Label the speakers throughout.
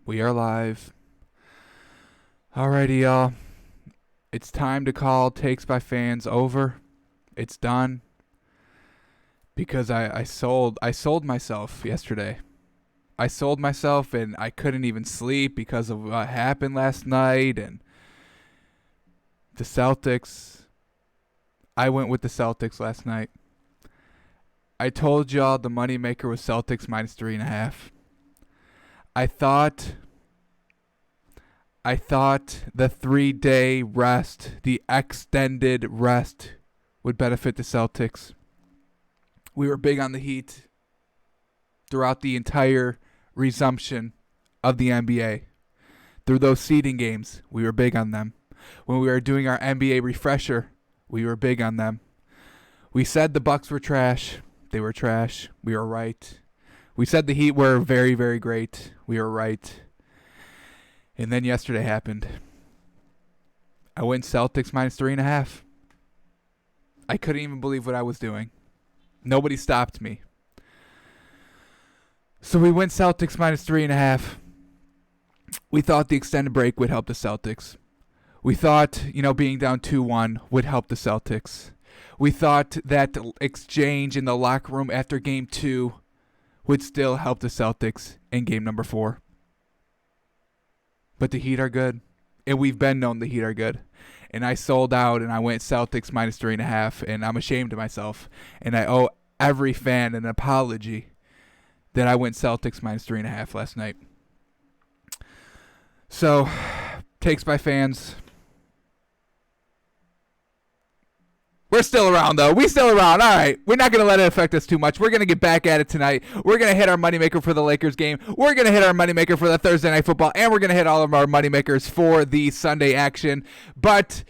Speaker 1: We are live. Alrighty, y'all. It's time to call Takes by Fans over. It's done. Because I sold myself yesterday. I sold myself and I couldn't even sleep because of what happened last night and the Celtics. I went with the Celtics last night. I told y'all the moneymaker was Celtics minus 3.5. I thought the 3-day rest, the extended rest, would benefit the Celtics. We were big on the Heat throughout the entire resumption of the NBA. Through those seeding games, we were big on them. When we were doing our NBA refresher, we were big on them. We said the Bucks were trash. They were trash. We were right. We said the Heat were very, very great. We were right. And then yesterday happened. I went Celtics minus 3.5. I couldn't even believe what I was doing. Nobody stopped me. So we went Celtics minus 3.5. We thought the extended break would help the Celtics. We thought, being down 2-1 would help the Celtics. We thought that exchange in the locker room after game 2 would still help the Celtics in game number 4. But the Heat are good. And we've been known the Heat are good. And I sold out and I went Celtics minus 3.5. And I'm ashamed of myself. And I owe every fan an apology that I went Celtics minus 3.5 last night. So, Takes by Fans. We're still around, though. We still around. All right. We're not going to let it affect us too much. We're going to get back at it tonight. We're going to hit our moneymaker for the Lakers game. We're going to hit our moneymaker for the Thursday Night Football. And we're going to hit all of our moneymakers for the Sunday action. But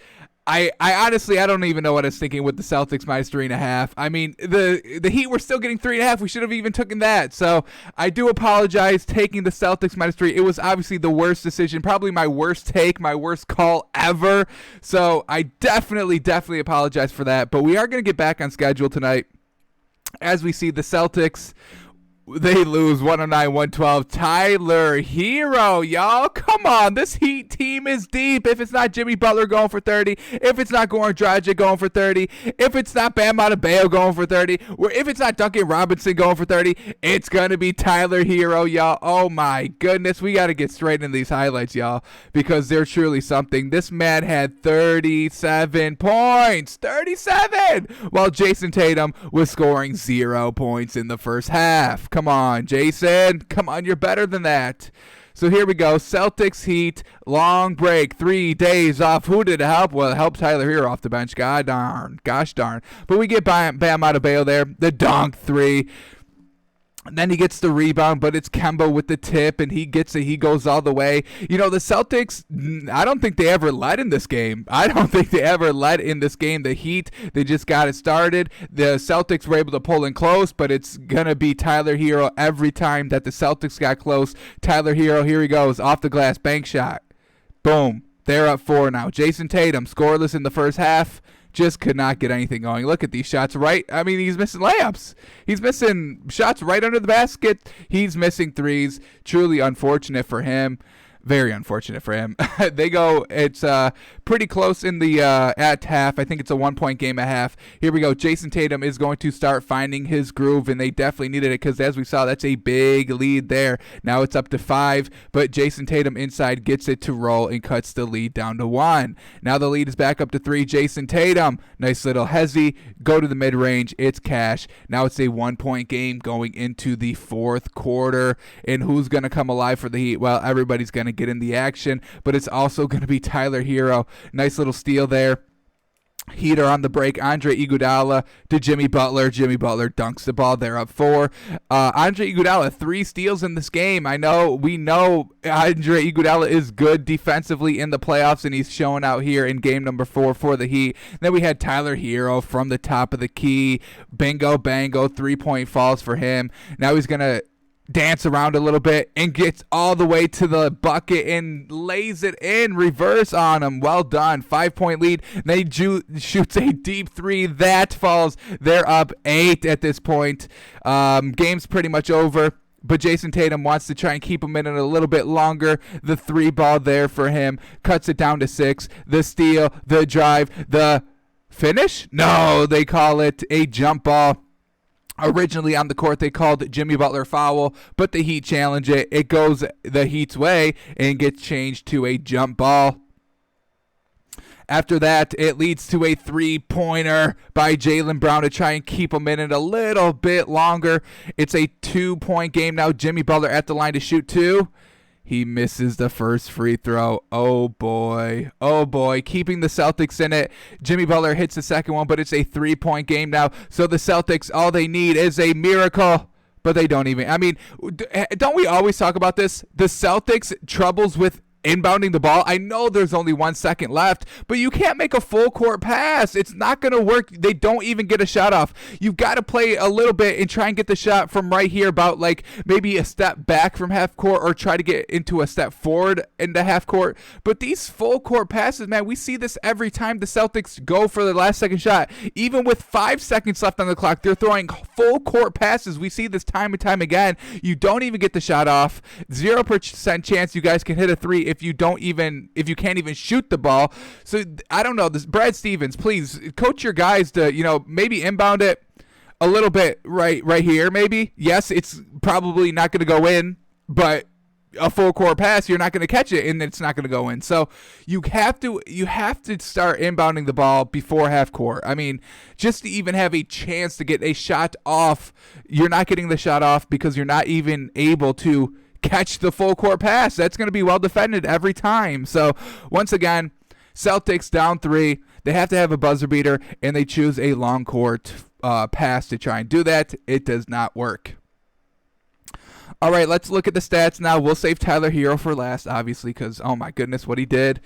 Speaker 1: I honestly, I don't even know what I was thinking with the Celtics minus 3.5. I mean, the Heat were still getting 3.5. We should have even taken that. So I do apologize taking the Celtics minus 3. It was obviously the worst decision, probably my worst take, my worst call ever. So I definitely apologize for that. But we are going to get back on schedule tonight. As we see the Celtics, they lose 109-112. Tyler Hero, y'all. Come on. This Heat team is deep. If it's not Jimmy Butler going for 30, if it's not Goran Dragic going for 30, if it's not Bam Adebayo going for 30, or if it's not Duncan Robinson going for 30, it's going to be Tyler Hero, y'all. Oh, my goodness. We got to get straight into these highlights, y'all, because they're truly something. This man had 37 points. 37! While Jason Tatum was scoring 0 points in the first half. Come on, Jason. Come on, you're better than that. So here we go. Celtics Heat, long break, 3 days off. Who did it help? Well, it helped Tyler Hero off the bench. God darn. Gosh darn. But we get Bam Adebayo there. The dunk 3. Then he gets the rebound, but it's Kemba with the tip, and he gets it. He goes all the way. The Celtics, I don't think they ever led in this game. The Heat, they just got it started. The Celtics were able to pull in close, but it's going to be Tyler Hero every time that the Celtics got close. Tyler Hero, here he goes, off the glass, bank shot. Boom. They're up 4 now. Jason Tatum, scoreless in the first half. Just could not get anything going. Look at these shots right. I mean, he's missing layups. He's missing shots right under the basket. He's missing threes. Truly unfortunate for him. Very unfortunate for him. It's pretty close in the at half. I think it's a 1-point game at half. Here we go. Jason Tatum is going to start finding his groove, and they definitely needed it because, as we saw, that's a big lead there. Now it's up to 5, but Jason Tatum inside gets it to roll and cuts the lead down to 1. Now the lead is back up to 3. Jason Tatum, nice little hezzy. Go to the mid-range. It's cash. Now it's a 1-point game going into the fourth quarter, and who's going to come alive for the Heat? Well, everybody's going to get in the action, but it's also going to be Tyler Hero. Nice little steal there. Heat are on the break. Andre Iguodala to Jimmy Butler. Jimmy Butler dunks the ball. They're up 4. Andre Iguodala, 3 steals in this game. We know Andre Iguodala is good defensively in the playoffs, and he's showing out here in game number 4 for the Heat. Then we had Tyler Hero from the top of the key. Bingo, bango, 3-point falls for him. Now he's going to dance around a little bit and gets all the way to the bucket and lays it in reverse on him. Well done. 5-point lead. Then he shoots a deep 3. That falls. They're up 8 at this point. Game's pretty much over. but Jason Tatum wants to try and keep him in it a little bit longer. The 3 ball there for him, cuts it down to 6. The steal, the drive, the finish? No, they call it a jump ball. Originally on the court, they called Jimmy Butler foul, but the Heat challenge it. It goes the Heat's way and gets changed to a jump ball. After that, it leads to a 3-pointer by Jaylen Brown to try and keep him in it a little bit longer. It's a 2-point game now. Jimmy Butler at the line to shoot 2. He misses the first free throw. Oh, boy. Oh, boy. Keeping the Celtics in it. Jimmy Butler hits the second one, but it's a 3-point game now. So the Celtics, all they need is a miracle. But they don't even. I mean, don't we always talk about this? The Celtics' troubles with inbounding the ball. I know there's only 1 second left, but you can't make a full court pass. It's not going to work. They don't even get a shot off. You've got to play a little bit and try and get the shot from right here, about like maybe a step back from half court, or try to get into a step forward into half court. But these full court passes, man, we see this every time the Celtics go for the last second shot. Even with 5 seconds left on the clock, they're throwing full court passes. We see this time and time again. You don't even get the shot off. 0% chance you guys can hit a 3 if you can't even shoot the ball. So I don't know, this Brad Stevens, please coach your guys to, maybe inbound it a little bit right here. Maybe, yes, it's probably not going to go in, but a full court pass, you're not going to catch it and it's not going to go in. So you have to start inbounding the ball before half court. I mean, just to even have a chance to get a shot off, you're not getting the shot off because you're not even able to catch the full court pass. That's going to be well defended every time. So once again, Celtics down 3. They have to have a buzzer beater, and they choose a long court pass to try and do that. It does not work. All right, let's look at the stats now. We'll save Tyler Hero for last, obviously, because, oh my goodness, what he did,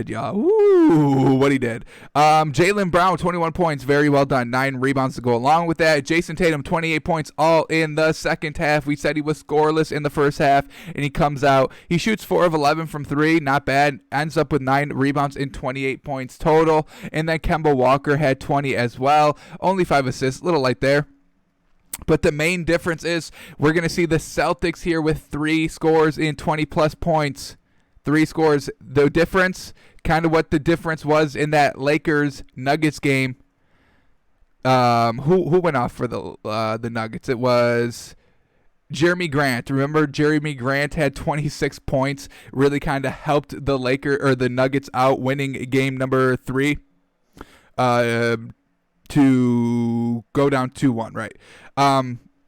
Speaker 1: y'all. Ooh, what he did. Jaylen Brown, 21 points, very well done. 9 rebounds to go along with that. Jason Tatum, 28 points, all in the second half. We said he was scoreless in the first half, and he comes out. He shoots 4 of 11 from 3, not bad. Ends up with 9 rebounds and 28 points total. And then Kemba Walker had 20 as well. Only 5 assists, a little light there. But the main difference is we're going to see the Celtics here with 3 scores in 20-plus points. 3 scores. The difference, kind of what the difference was in that Lakers-Nuggets game. Who went off for the Nuggets? It was Jeremy Grant. Remember, Jeremy Grant had 26 points. Really kind of helped the Nuggets out, winning game number 3. To go down 2-1, right?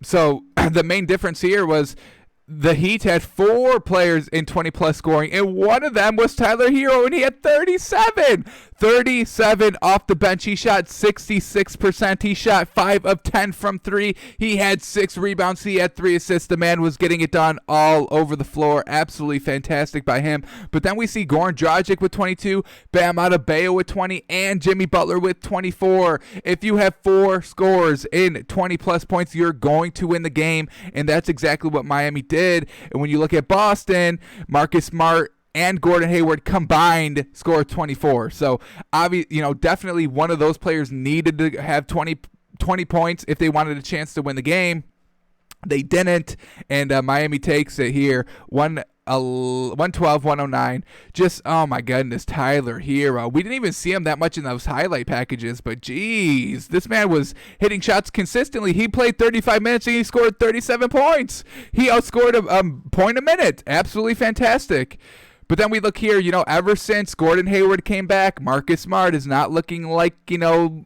Speaker 1: So the main difference here was the Heat had 4 players in 20-plus scoring, and one of them was Tyler Hero, and he had 37. 37 off the bench. He shot 66%. He shot 5 of 10 from 3. He had 6 rebounds. He had 3 assists. The man was getting it done all over the floor. Absolutely fantastic by him. But then we see Goran Dragic with 22, Bam Adebayo with 20, and Jimmy Butler with 24. If you have 4 scores in 20-plus points, you're going to win the game, and that's exactly what Miami did. And when you look at Boston, Marcus Smart and Gordon Hayward combined scored 24. So, definitely one of those players needed to have 20 points if they wanted a chance to win the game. They didn't, and Miami takes it here, 112-109. Just, oh my goodness, Tyler Hero. We didn't even see him that much in those highlight packages, but geez, this man was hitting shots consistently. He played 35 minutes and he scored 37 points. He outscored a point a minute. Absolutely fantastic. But then we look here, ever since Gordon Hayward came back, Marcus Smart is not looking like,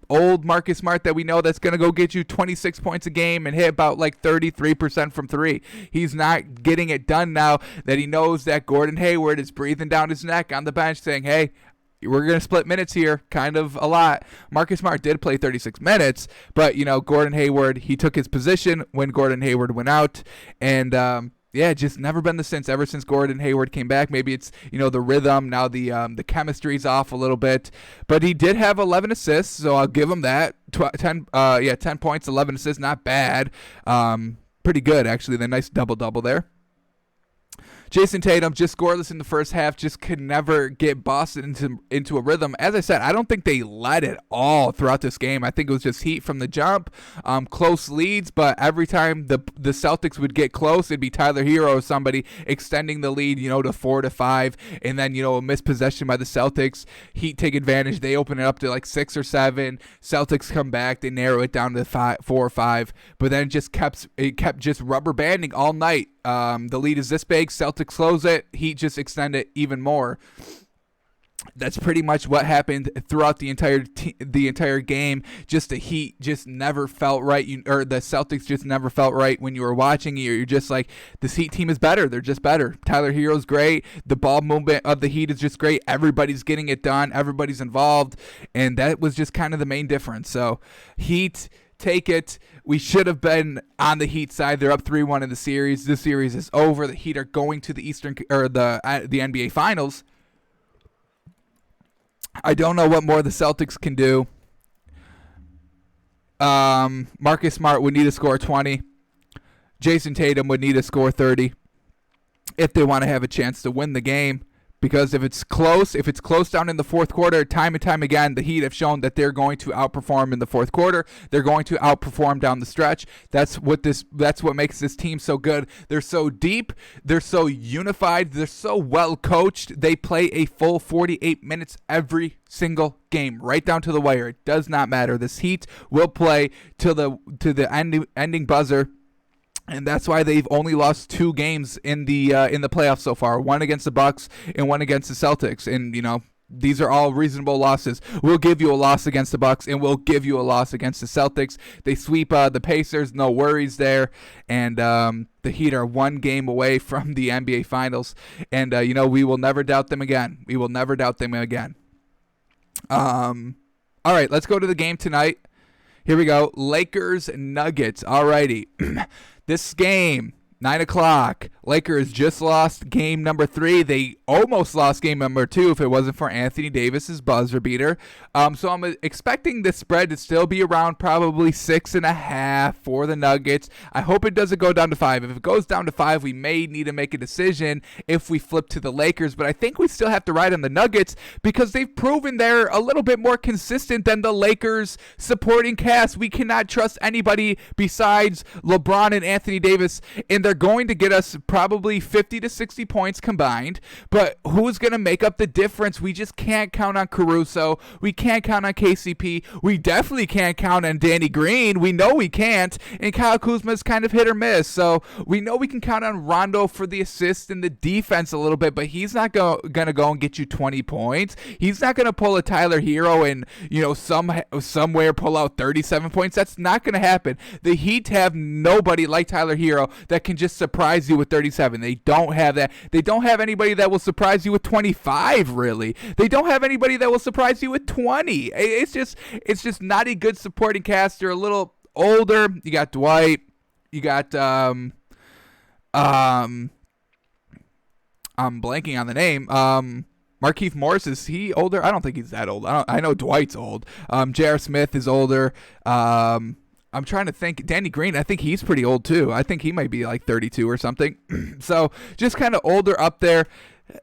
Speaker 1: old Marcus Smart that we know that's going to go get you 26 points a game and hit about like 33% from 3. He's not getting it done now that he knows that Gordon Hayward is breathing down his neck on the bench saying, hey, we're going to split minutes here, kind of a lot. Marcus Smart did play 36 minutes, but, Gordon Hayward, he took his position when Gordon Hayward went out, and, yeah, just never been the since. Ever since Gordon Hayward came back, maybe it's the rhythm. Now the chemistry's off a little bit, but he did have 11 assists, so I'll give him that. 10 points, 11 assists, not bad. Pretty good actually. The nice double there. Jason Tatum just scoreless in the first half, just could never get Boston into a rhythm. As I said, I don't think they led at all throughout this game. I think it was just heat from the jump, close leads, but every time the Celtics would get close, it'd be Tyler Hero or somebody extending the lead, to 4-5, and then, a missed possession by the Celtics. Heat take advantage. They open it up to like 6 or 7. Celtics come back. They narrow it down to 4 or 5, but then it kept just rubber banding all night. The lead is this big. Celtics close it. Heat just extend it even more. That's pretty much what happened throughout the entire game. Just the Heat just never felt right, or the Celtics just never felt right when you were watching. You're just like, this Heat team is better. They're just better. Tyler Hero's great. The ball movement of the Heat is just great. Everybody's getting it done. Everybody's involved, and that was just kind of the main difference. So Heat, take it. We should have been on the Heat side. They're up 3-1 in the series. This series is over. The Heat are going to the the NBA Finals. I don't know what more the Celtics can do. Marcus Smart would need to score 20. Jason Tatum would need to score 30 if they want to have a chance to win the game. Because if it's close down in the fourth quarter, time and time again, the Heat have shown that they're going to outperform in the fourth quarter. They're going to outperform down the stretch. That's what makes this team so good. They're so deep. They're so unified. They're so well coached. They play a full 48 minutes every single game, right down to the wire. It does not matter. This Heat will play to the ending buzzer. And that's why they've only lost 2 games in the playoffs so far. One against the Bucks and one against the Celtics. And these are all reasonable losses. We'll give you a loss against the Bucks, and we'll give you a loss against the Celtics. They sweep the Pacers, no worries there. And the Heat are 1 game away from the NBA Finals. And we will never doubt them again. We will never doubt them again. All right, let's go to the game tonight. Here we go. Lakers Nuggets. All righty. This game, 9 o'clock. Lakers just lost game number 3. They almost lost game number 2 if it wasn't for Anthony Davis's buzzer beater. So I'm expecting the spread to still be around probably 6.5 for the Nuggets. I hope it doesn't go down to 5. If it goes down to 5, we may need to make a decision if we flip to the Lakers. But I think we still have to ride on the Nuggets because they've proven they're a little bit more consistent than the Lakers supporting cast. We cannot trust anybody besides LeBron and Anthony Davis, and they're going to get us probably 50 to 60 points combined, but who's going to make up the difference? We just can't count on Caruso. We can't count on KCP. We definitely can't count on Danny Green. We know we can't, and Kyle Kuzma's kind of hit or miss, so we know we can count on Rondo for the assist and the defense a little bit, but he's not going to go and get you 20 points. He's not going to pull a Tyler Hero and, somewhere pull out 37 points. That's not going to happen. The Heat have nobody like Tyler Hero that can just surprise you with 37. They don't have that. They don't have anybody that will surprise you with 25, really. They don't have anybody that will surprise you with 20. It's just not a good supporting cast. They're a little older. You got Dwight. You got I'm blanking on the name. Markieff Morris, is he older? I don't think he's that old. I know Dwight's old. J.R. Smith is older. I'm trying to think. Danny Green, I think he's pretty old too. I think he might be like 32 or something. So just kind of older up there.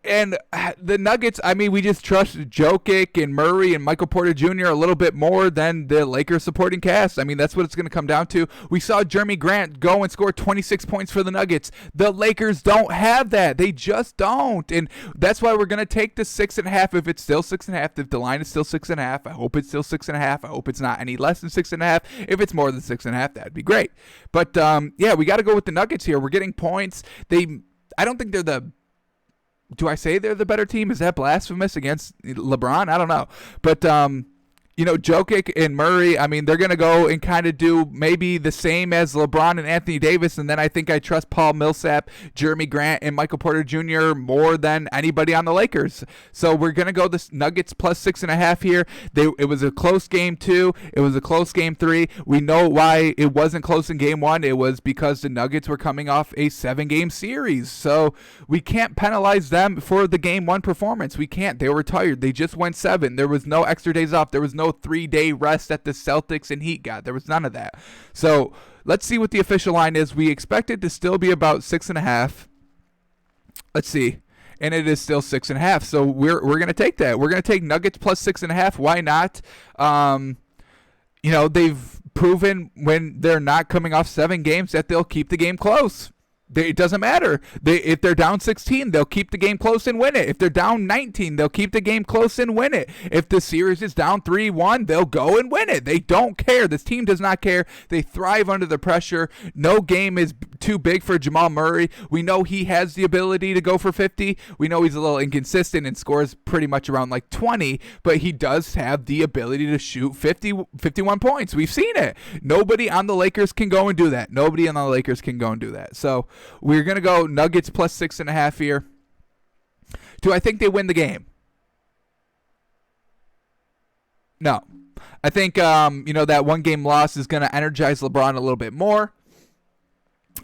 Speaker 1: And the Nuggets, we just trust Jokic and Murray and Michael Porter Jr. a little bit more than the Lakers supporting cast. That's what it's going to come down to. We saw Jeremy Grant go and score 26 points for the Nuggets. The Lakers don't have that. They just don't. And that's why we're going to take the 6.5 if it's still 6.5. If the line is still 6.5, I hope it's still 6.5. I hope it's not any less than 6.5. If it's more than 6.5, that'd be great. But, we got to go with the Nuggets here. We're getting points. I don't think they're the... Do I say they're the better team? Is that blasphemous against LeBron? I don't know. But, Jokic and Murray, they're going to go and kind of do maybe the same as LeBron and Anthony Davis. And then I think I trust Paul Millsap, Jeremy Grant, and Michael Porter Jr. more than anybody on the Lakers. So we're going to go the Nuggets plus 6.5 here. It was a close game 2. It was a close game 3. We know why it wasn't close in game 1. It was because the Nuggets were coming off a 7-game series. So we can't penalize them for the game 1 performance. We can't. They were tired. They just went 7. There was no extra days off. There was no 3-day rest that the Celtics and Heat got. There was none of that. So let's see what the official line is. We expect it to still be about 6.5. Let's see. And it is still 6.5. So we're going to take that. We're going to take Nuggets plus 6.5. Why not? They've proven when they're not coming off 7 games that they'll keep the game close. It doesn't matter. If they're down 16, they'll keep the game close and win it. If they're down 19, they'll keep the game close and win it. If the series is down 3-1, they'll go and win it. They don't care. This team does not care. They thrive under the pressure. No game is too big for Jamal Murray. We know he has the ability to go for 50. We know he's a little inconsistent and scores pretty much around like 20, but he does have the ability to shoot 51 points. We've seen it. Nobody on the Lakers can go and do that. Nobody on the Lakers can go and do that. So we're going to go Nuggets plus 6.5 here. Do I think they win the game? No. I think, that 1-game loss is going to energize LeBron a little bit more.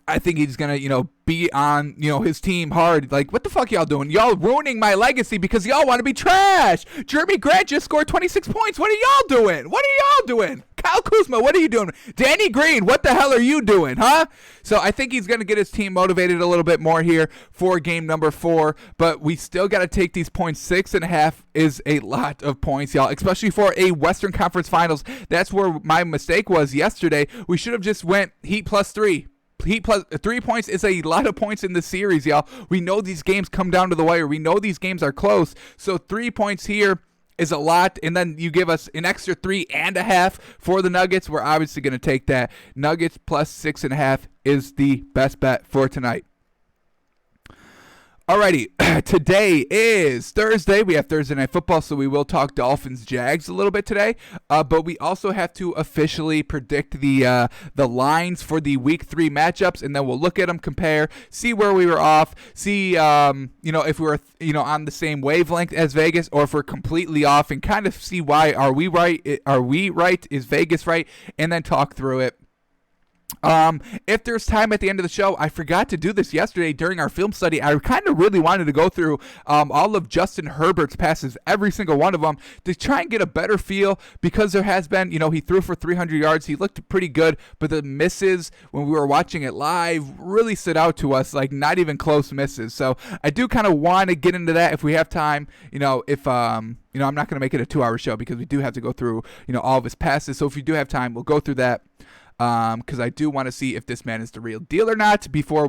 Speaker 1: I think he's going to, be on, his team hard. Like, what the fuck y'all doing? Y'all ruining my legacy because y'all want to be trash. Jeremy Grant just scored 26 points. What are y'all doing? What are y'all doing? Kyle Kuzma, what are you doing? Danny Green, what the hell are you doing, huh? So I think he's going to get his team motivated a little bit more here for game number 4, but we still got to take these points. 6.5 is a lot of points, y'all, especially for a Western Conference Finals. That's where my mistake was yesterday. We should have just went Heat plus 3. Heat plus 3 points is a lot of points in the series, y'all. We know these games come down to the wire. We know these games are close. So 3 points here is a lot, and then you give us an extra 3.5 for the Nuggets. We're obviously going to take that. Nuggets plus 6.5 is the best bet for tonight. Alrighty, today is Thursday. We have Thursday Night Football, so we will talk Dolphins-Jags a little bit today. But we also have to officially predict the lines for the Week 3 matchups, and then we'll look at them, compare, see where we were off, see if we were on the same wavelength as Vegas, or if we're completely off, and kind of see why. Are we right? Are we right? Is Vegas right? And then talk through it. If there's time at the end of the show, I forgot to do this yesterday during our film study. I kind of really wanted to go through all of Justin Herbert's passes, every single one of them, to try and get a better feel, because there has been, he threw for 300 yards. He looked pretty good, but the misses when we were watching it live really stood out to us, like not even close misses. So I do kind of want to get into that if we have time, if I'm not going to make it a 2-hour show because we do have to go through, all of his passes. So if you do have time, we'll go through that. Because I do want to see if this man is the real deal or not before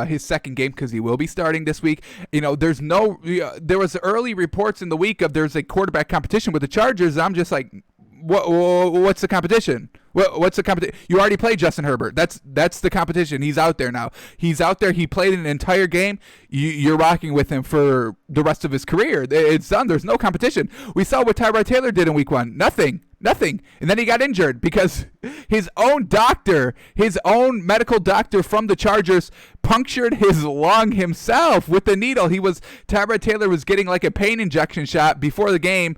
Speaker 1: his second game, because he will be starting this week. There was early reports in the week of there's a quarterback competition with the Chargers. I'm just like, what's the competition? What's the competition? You already played Justin Herbert. That's the competition. He's out there now. He's out there. He played an entire game. You're rocking with him for the rest of his career. It's done. There's no competition. We saw what Tyrod Taylor did in week 1. Nothing. And then he got injured because his own medical doctor from the Chargers punctured his lung himself with the needle. Tyrod Taylor was getting like a pain injection shot before the game.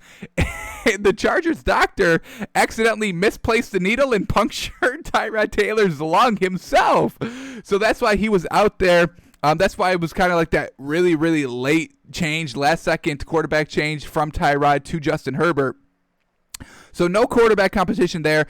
Speaker 1: The Chargers doctor accidentally misplaced the needle and punctured Tyrod Taylor's lung himself. So that's why he was out there. That's why it was kind of like that really, really late change, last second quarterback change from Tyrod to Justin Herbert. So no quarterback competition there.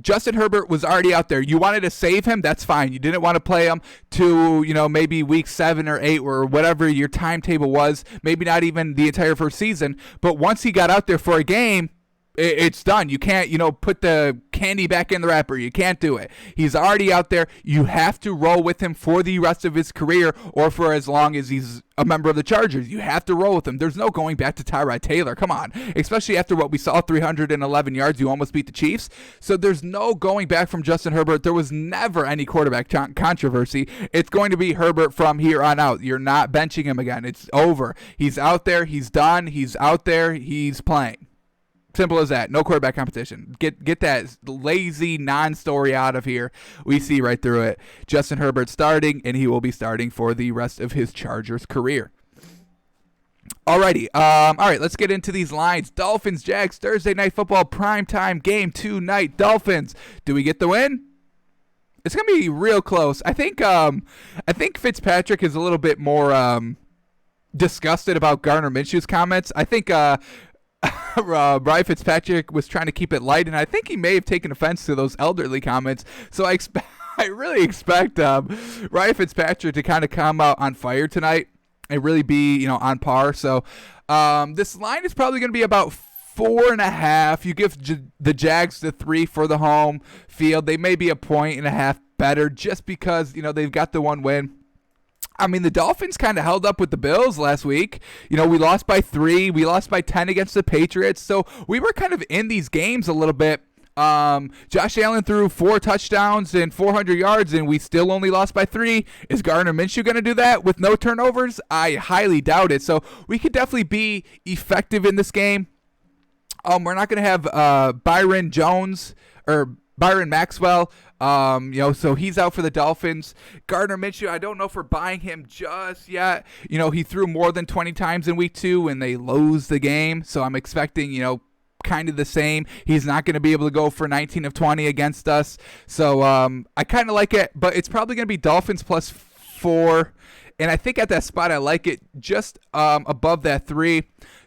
Speaker 1: Justin Herbert was already out there. You wanted to save him, that's fine. You didn't want to play him to, maybe week 7 or 8 or whatever your timetable was, maybe not even the entire first season. But once he got out there for a game, it's done. You can't, put the candy back in the wrapper. You can't do it. He's already out there. You have to roll with him for the rest of his career, or for as long as he's a member of the Chargers. You have to roll with him. There's no going back to Tyrod Taylor. Come on. Especially after what we saw, 311 yards. You almost beat the Chiefs. So there's no going back from Justin Herbert. There was never any quarterback controversy. It's going to be Herbert from here on out. You're not benching him again. It's over. He's out there. He's done. He's out there. He's playing. Simple as that. No quarterback competition. Get that lazy non-story out of here. We see right through it. Justin Herbert starting, and he will be starting for the rest of his Chargers career. Alrighty. All right, let's get into these lines. Dolphins, Jags, Thursday Night Football, primetime game tonight. Dolphins. Do we get the win? It's gonna be real close. I think Fitzpatrick is a little bit more disgusted about Gardner Minshew's comments. I think Ryan Fitzpatrick was trying to keep it light, and I think he may have taken offense to those elderly comments. So I really expect Ryan Fitzpatrick to kind of come out on fire tonight. and really be, on par. So this line is probably going to be about 4.5. You give the Jags the 3 for the home field. They may be a 1.5 better just because, they've got the one win. I mean, the Dolphins kind of held up with the Bills last week. We lost by 3. We lost by 10 against the Patriots. So we were kind of in these games a little bit. Josh Allen threw 4 touchdowns and 400 yards, and we still only lost by 3. Is Gardner Minshew going to do that with no turnovers? I highly doubt it. So we could definitely be effective in this game. We're not going to have Byron Maxwell. So he's out for the Dolphins. Gardner Minshew, I don't know if we're buying him just yet. He threw more than 20 times in week 2 and they lose the game. So I'm expecting, kind of the same. He's not going to be able to go for 19 of 20 against us. So I kind of like it, but it's probably going to be Dolphins plus 4. And I think at that spot, I like it just above that 3.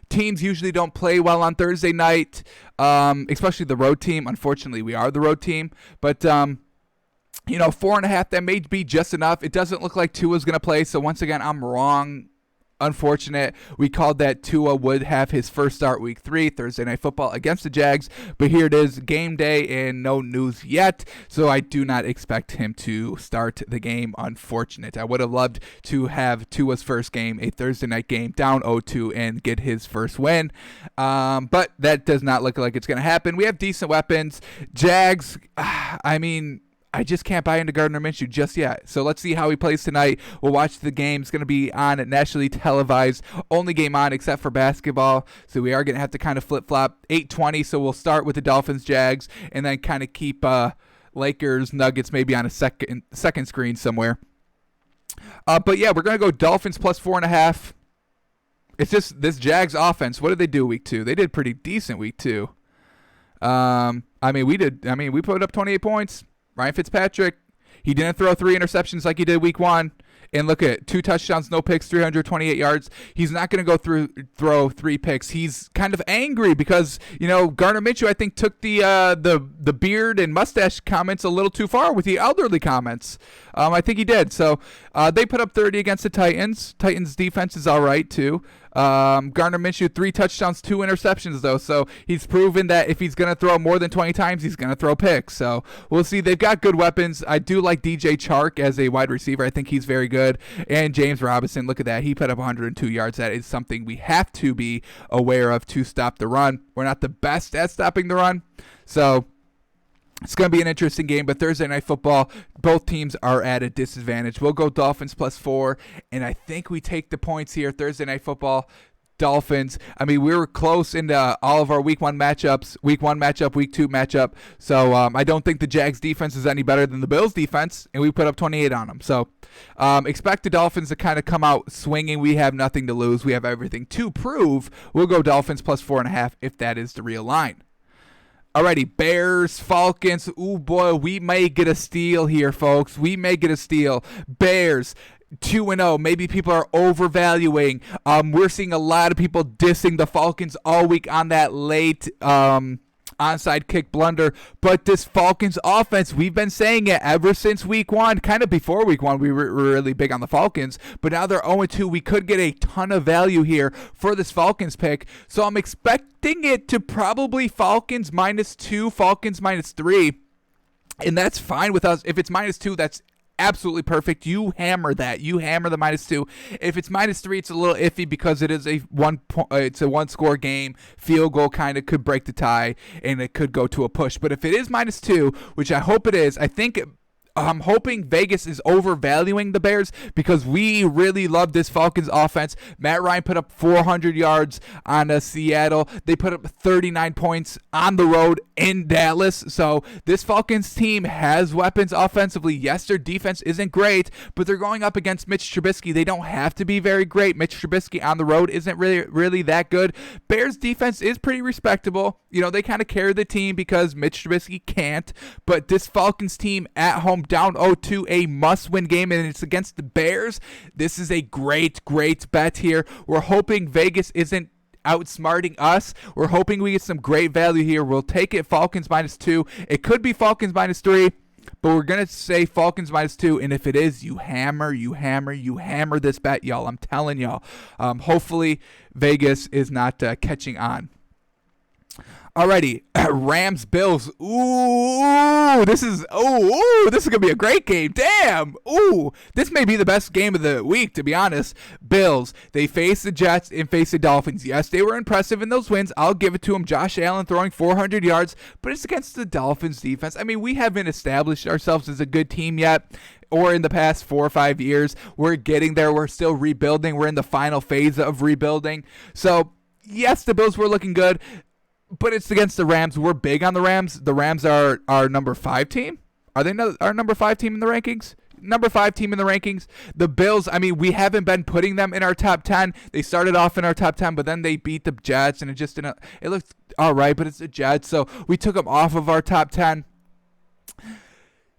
Speaker 1: Teams usually don't play well on Thursday night, especially the road team. Unfortunately, we are the road team. But, 4.5, that may be just enough. It doesn't look like Tua's going to play. So, once again, I'm wrong. Unfortunate. We called that Tua would have his first start week 3, Thursday Night Football against the Jags. But here it is, game day, and no news yet. So I do not expect him to start the game. Unfortunate. I would have loved to have Tua's first game, a Thursday night game, down 0-2, and get his first win. But that does not look like it's going to happen. We have decent weapons. Jags, I just can't buy into Gardner Minshew just yet. So let's see how he plays tonight. We'll watch the game. It's going to be on nationally televised. Only game on except for basketball. So we are going to have to kind of flip-flop. 8:20, so we'll start with the Dolphins, Jags, and then kind of keep Lakers, Nuggets maybe on a second screen somewhere. But yeah, we're going to go Dolphins plus 4.5. It's just this Jags offense. What did they do week 2? They did pretty decent week 2. We put up 28 points. Ryan Fitzpatrick, he didn't throw 3 interceptions like he did week 1. And look at 2 touchdowns, no picks, 328 yards. He's not going to throw 3 picks. He's kind of angry because, Gardner Minshew, I think, took the beard and mustache comments a little too far with the elderly comments. I think he did. So they put up 30 against the Titans. Titans defense is all right, too. Gardner Minshew, 3 touchdowns, 2 interceptions, though. So he's proven that if he's going to throw more than 20 times, he's going to throw picks. So we'll see. They've got good weapons. I do like DJ Chark as a wide receiver. I think he's very good. And James Robinson, look at that. He put up 102 yards. That is something we have to be aware of to stop the run. We're not the best at stopping the run. So it's going to be an interesting game, but Thursday Night Football, both teams are at a disadvantage. We'll go Dolphins plus 4, and I think we take the points here. Thursday Night Football, Dolphins. We were close into all of our week 1 matchups, week 1 matchup, week 2 matchup. So I don't think the Jags defense is any better than the Bills defense, and we put up 28 on them. So expect the Dolphins to kind of come out swinging. We have nothing to lose. We have everything to prove. We'll go Dolphins plus 4.5 if that is the real line. Alrighty, Bears, Falcons. Ooh, boy, we may get a steal here, folks. We may get a steal. Bears, 2-0. Maybe people are overvaluing. We're seeing a lot of people dissing the Falcons all week on that late onside kick blunder. But this Falcons offense, we've been saying it ever since week 1. Kind of before week 1, we were really big on the Falcons. But now they're 0-2. We could get a ton of value here for this Falcons pick. So I'm expecting it to probably Falcons -2, Falcons -3. And that's fine with us. If it's -2, that's absolutely perfect. You hammer that. You hammer the -2. If it's -3, it's a little iffy because it is it's a 1-score game. Field goal kind of could break the tie, and it could go to a push. But if it is -2, which I hope it is, I'm hoping Vegas is overvaluing the Bears because we really love this Falcons offense. Matt Ryan put up 400 yards on Seattle. They put up 39 points on the road in Dallas. So this Falcons team has weapons offensively. Yes, their defense isn't great, but they're going up against Mitch Trubisky. They don't have to be very great. Mitch Trubisky on the road isn't really that good. Bears defense is pretty respectable. They kind of carry the team because Mitch Trubisky can't. But this Falcons team at home, down 0-2, a must-win game, and it's against the Bears. This is a great bet here. We're hoping Vegas isn't outsmarting us. We're hoping we get some great value here. We'll take it Falcons -2. It could be Falcons -3. But we're going to say Falcons -2, and if it is, you hammer this bet, y'all. I'm telling y'all. Hopefully, Vegas is not catching on. Alrighty, Rams Bills. This is gonna be a great game. Damn. This may be the best game of the week, to be honest. Bills, they face the Jets and face the Dolphins. Yes, they were impressive in those wins. I'll give it to them. Josh Allen throwing 400 yards, but it's against the Dolphins defense. I mean, we haven't established ourselves as a good team yet. Or in the past 4 or 5 years. We're getting there. We're still rebuilding. We're in the final phase of rebuilding. So, yes, the Bills were looking good. But it's against the Rams. We're big on the Rams. The Rams are our number 5 team. Are they our number 5 team in the rankings? Number 5 team in the rankings. The Bills, I mean, we haven't been putting them in our top 10. They started off in our top 10, but then they beat the Jets, and it just didn't. It looked all right, but it's the Jets, so we took them off of our top 10.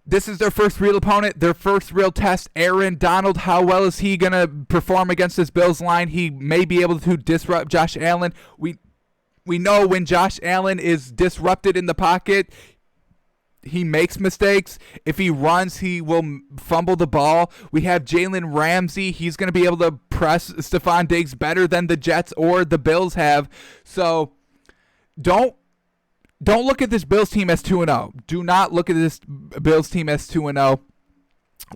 Speaker 1: This is their first real opponent, their first real test. Aaron Donald, how well is he going to perform against this Bills line? He may be able to disrupt Josh Allen. We know when Josh Allen is disrupted in the pocket, he makes mistakes. If he runs, he will fumble the ball. We have Jalen Ramsey. He's going to be able to press Stephon Diggs better than the Jets or the Bills have. So don't look at this Bills team as 2-0. Do not look at this Bills team as 2-0.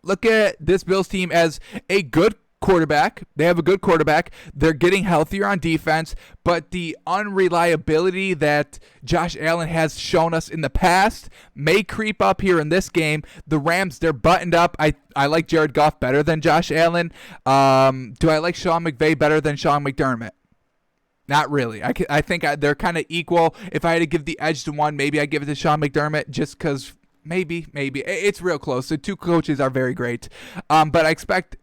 Speaker 1: Look at this Bills team as a good quarterback. They have a good quarterback. They're getting healthier on defense, but the unreliability that Josh Allen has shown us in the past may creep up here in this game. The Rams, they're buttoned up. I like Jared Goff better than Josh Allen. Do I like Sean McVay better than Sean McDermott? Not really. I think they're kind of equal. If I had to give the edge to one, maybe I give it to Sean McDermott just because maybe. It's real close. The two coaches are very great. But I expect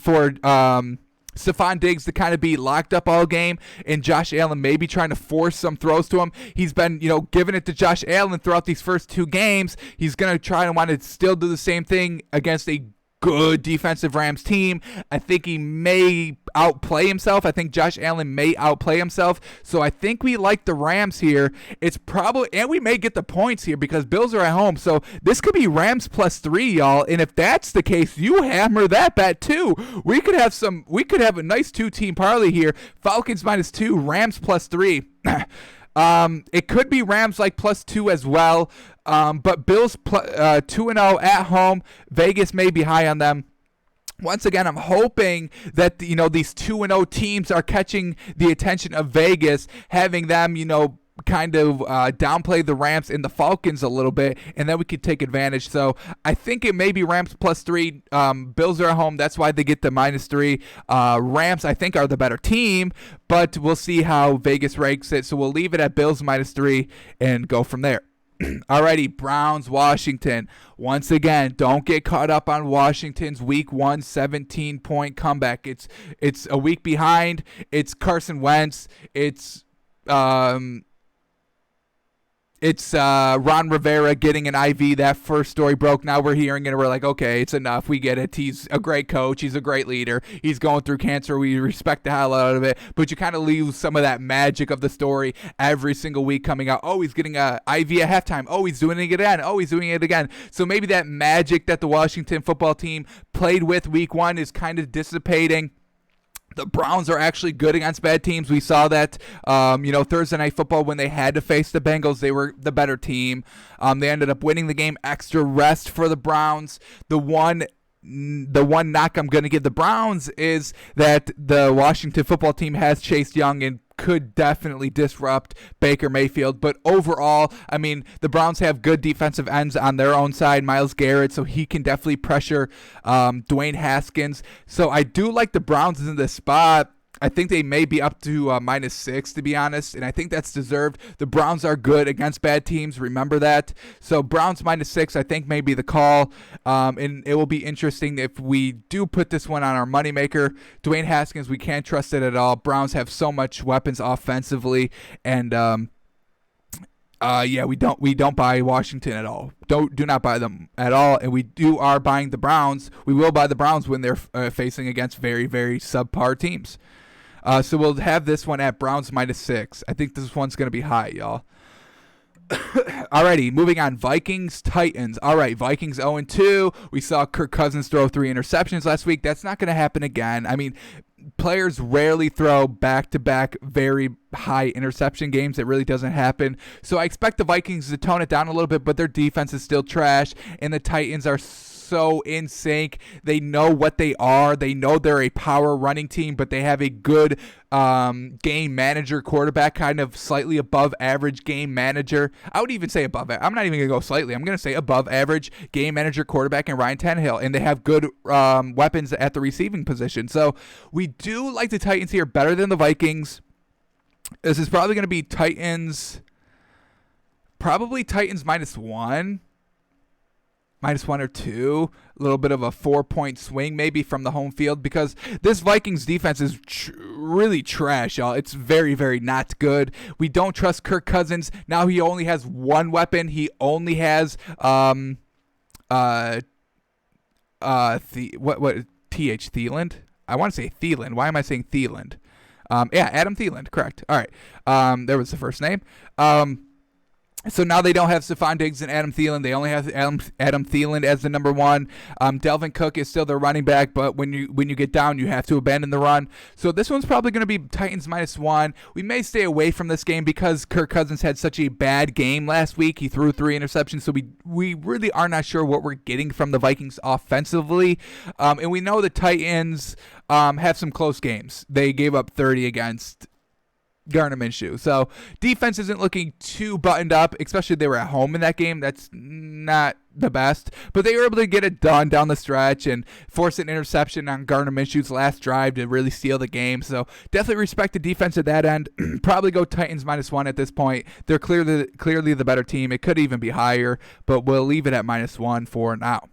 Speaker 1: for Stephon Diggs to kind of be locked up all game, and Josh Allen maybe trying to force some throws to him. He's been, giving it to Josh Allen throughout these first 2 games. He's going to try and want to still do the same thing against a good defensive Rams team. I think he may outplay himself. I think Josh Allen may outplay himself. So I think we like the Rams here. It's probably, and we may get the points here because Bills are at home. So this could be Rams +3, y'all. And if that's the case, you hammer that bet too. We could have a nice 2-team parlay here. Falcons -2, Rams +3. It could be Rams like +2 as well. But Bills 2-0 at home. Vegas may be high on them. Once again, I'm hoping that these 2-0 teams are catching the attention of Vegas, having them kind of downplay the Rams and the Falcons a little bit, and then we could take advantage. So I think it may be Rams +3. Bills are at home. That's why they get the -3. Rams, I think, are the better team, but we'll see how Vegas ranks it. So we'll leave it at Bills -3 and go from there. Alrighty, Browns, Washington. Once again, don't get caught up on Washington's Week 1 17-point comeback. It's a week behind. It's Carson Wentz. It's Ron Rivera getting an IV. That first story broke. Now we're hearing it and we're like, okay, it's enough. We get it. He's a great coach. He's a great leader. He's going through cancer. We respect the hell out of it. But you kind of lose some of that magic of the story every single week coming out. Oh, he's getting an IV at halftime. Oh, he's doing it again. Oh, he's doing it again. So maybe that magic that the Washington football team played with Week 1 is kind of dissipating. The Browns are actually good against bad teams. We saw that, Thursday Night Football when they had to face the Bengals, they were the better team. They ended up winning the game. Extra rest for the Browns. The one knock I'm going to give the Browns is that the Washington football team has Chase Young and could definitely disrupt Baker Mayfield. But overall, I mean, the Browns have good defensive ends on their own side. Myles Garrett, so he can definitely pressure Dwayne Haskins. So I do like the Browns in this spot. I think they may be up to -6, to be honest, and I think that's deserved. The Browns are good against bad teams. Remember that. So Browns -6, I think, may be the call, and it will be interesting if we do put this one on our moneymaker. Dwayne Haskins, we can't trust it at all. Browns have so much weapons offensively, and we don't buy Washington at all. Do not buy them at all, and we are buying the Browns. We will buy the Browns when they're facing against very, very subpar teams. So we'll have this one at Browns -6. I think this one's going to be high, y'all. Alrighty, moving on. Vikings, Titans. All right, Vikings 0-2. We saw Kirk Cousins throw 3 interceptions last week. That's not going to happen again. I mean, players rarely throw back-to-back very high interception games. It really doesn't happen. So I expect the Vikings to tone it down a little bit, but their defense is still trash, and the Titans are so in sync. They know what they are. They know they're a power running team, but they have a good game manager quarterback, kind of slightly above average game manager. I would even say above it. I'm not even going to go slightly. I'm going to say above average game manager quarterback in Ryan Tannehill, and they have good weapons at the receiving position. So we do like the Titans here better than the Vikings. This is probably going to be Titans, probably Titans -1. -1 or 2, a little bit of a 4-point swing maybe from the home field, because this Vikings defense is really trash, y'all. It's very, very not good. We don't trust Kirk Cousins. Now he only has one weapon. He only has Thielen? I want to say Thielen. Why am I saying Thielen? Yeah, Adam Thielen, correct. All right. There was the first name. So now they don't have Stephon Diggs and Adam Thielen. They only have Adam Thielen as the number one. Delvin Cook is still their running back, but when you get down, you have to abandon the run. So this one's probably going to be Titans -1. We may stay away from this game because Kirk Cousins had such a bad game last week. He threw 3 interceptions, so we really are not sure what we're getting from the Vikings offensively. And we know the Titans have some close games. They gave up 30 against Gardner Minshew. So defense isn't looking too buttoned up, especially they were at home in that game. That's not the best, but they were able to get it done down the stretch and force an interception on Gardner Minshew's last drive to really steal the game. So definitely respect the defense at that end. Probably go Titans -1 at this point. They're clearly the better team. It could even be higher, but we'll leave it at -1 for now.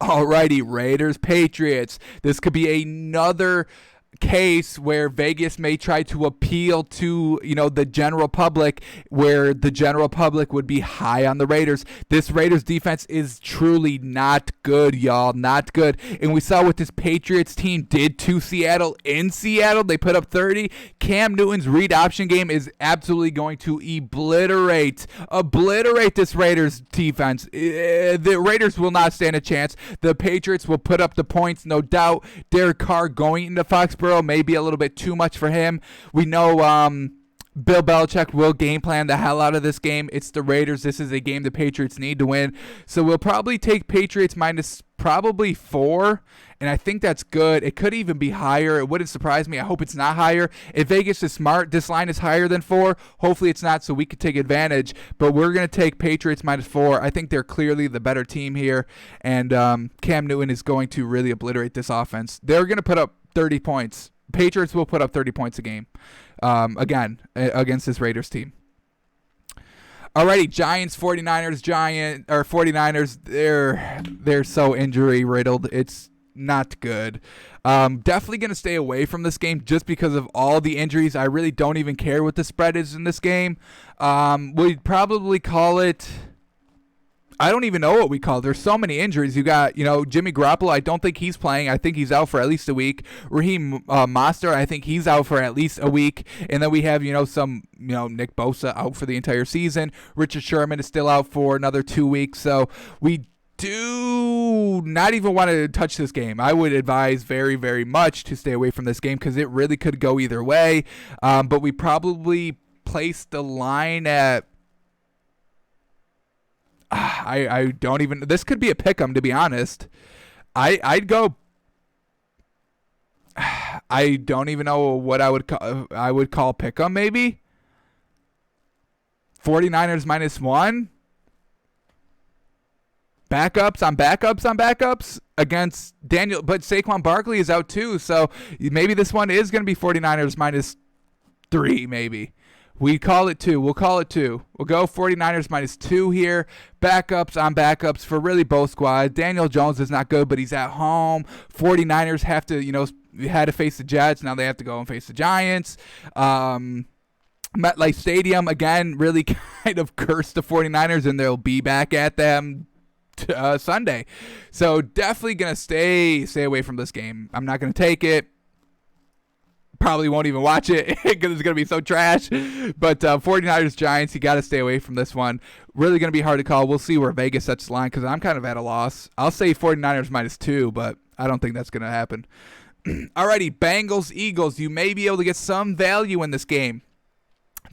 Speaker 1: Alrighty, Raiders, Patriots. This could be another case where Vegas may try to appeal to, the general public, where the general public would be high on the Raiders. This Raiders defense is truly not good, y'all. Not good. And we saw what this Patriots team did to Seattle in Seattle. They put up 30. Cam Newton's read option game is absolutely going to obliterate this Raiders defense. The Raiders will not stand a chance. The Patriots will put up the points, no doubt. Derek Carr going into Foxborough may be a little bit too much for him. We know Bill Belichick will game plan the hell out of this game. It's the Raiders. This is a game the Patriots need to win. So we'll probably take Patriots -4, and I think that's good. It could even be higher. It wouldn't surprise me. I hope it's not higher. If Vegas is smart, this line is higher than 4. Hopefully it's not, so we could take advantage. But we're going to take Patriots -4. I think they're clearly the better team here, and Cam Newton is going to really obliterate this offense. They're going to put up 30 points. Patriots will put up 30 points a game again against this Raiders team. Alrighty, Giants, 49ers. 49ers, they're so injury riddled. It's not good. Definitely going to stay away from this game just because of all the injuries. I really don't even care what the spread is in this game. We'd probably call it, I don't even know what we call it. There's so many injuries. You got, Jimmy Garoppolo. I don't think he's playing. I think he's out for at least a week. Raheem Mostert, I think he's out for at least a week. And then we have, some, Nick Bosa out for the entire season. Richard Sherman is still out for another 2 weeks. So we do not even want to touch this game. I would advise very, very much to stay away from this game because it really could go either way. But we probably place the line at, I don't even. This could be a pick'em, to be honest. I'd go. I don't even know what I would call pick'em. Maybe 49ers -1. Backups on backups against Daniel, but Saquon Barkley is out too. So maybe this one is going to be 49ers -3. Maybe. We call it 2. We'll call it 2. We'll go 49ers -2 here. Backups on backups for really both squads. Daniel Jones is not good, but he's at home. 49ers have to, had to face the Jets. Now they have to go and face the Giants. MetLife Stadium, again, really kind of cursed the 49ers, and they'll be back at them Sunday. So definitely going to stay away from this game. I'm not going to take it. probably won't even watch it because it's going to be so trash. But 49ers Giants, you got to stay away from this one. Really going to be hard to call. We'll see where Vegas sets the line because I'm kind of at a loss. I'll say 49ers -2, but I don't think that's going to happen. Alrighty, Bengals Eagles. You may be able to get some value in this game.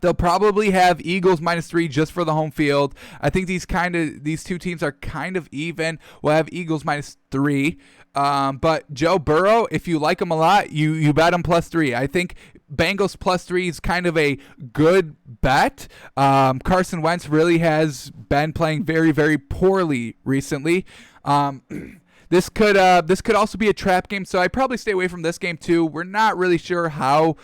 Speaker 1: They'll probably have Eagles -3 just for the home field. I think these two teams are kind of even. We'll have Eagles -3. But Joe Burrow, if you like him a lot, you bet him +3. I think Bengals +3 is kind of a good bet. Carson Wentz really has been playing very, very poorly recently. This could also be a trap game, so I'd probably stay away from this game too. We're not really sure how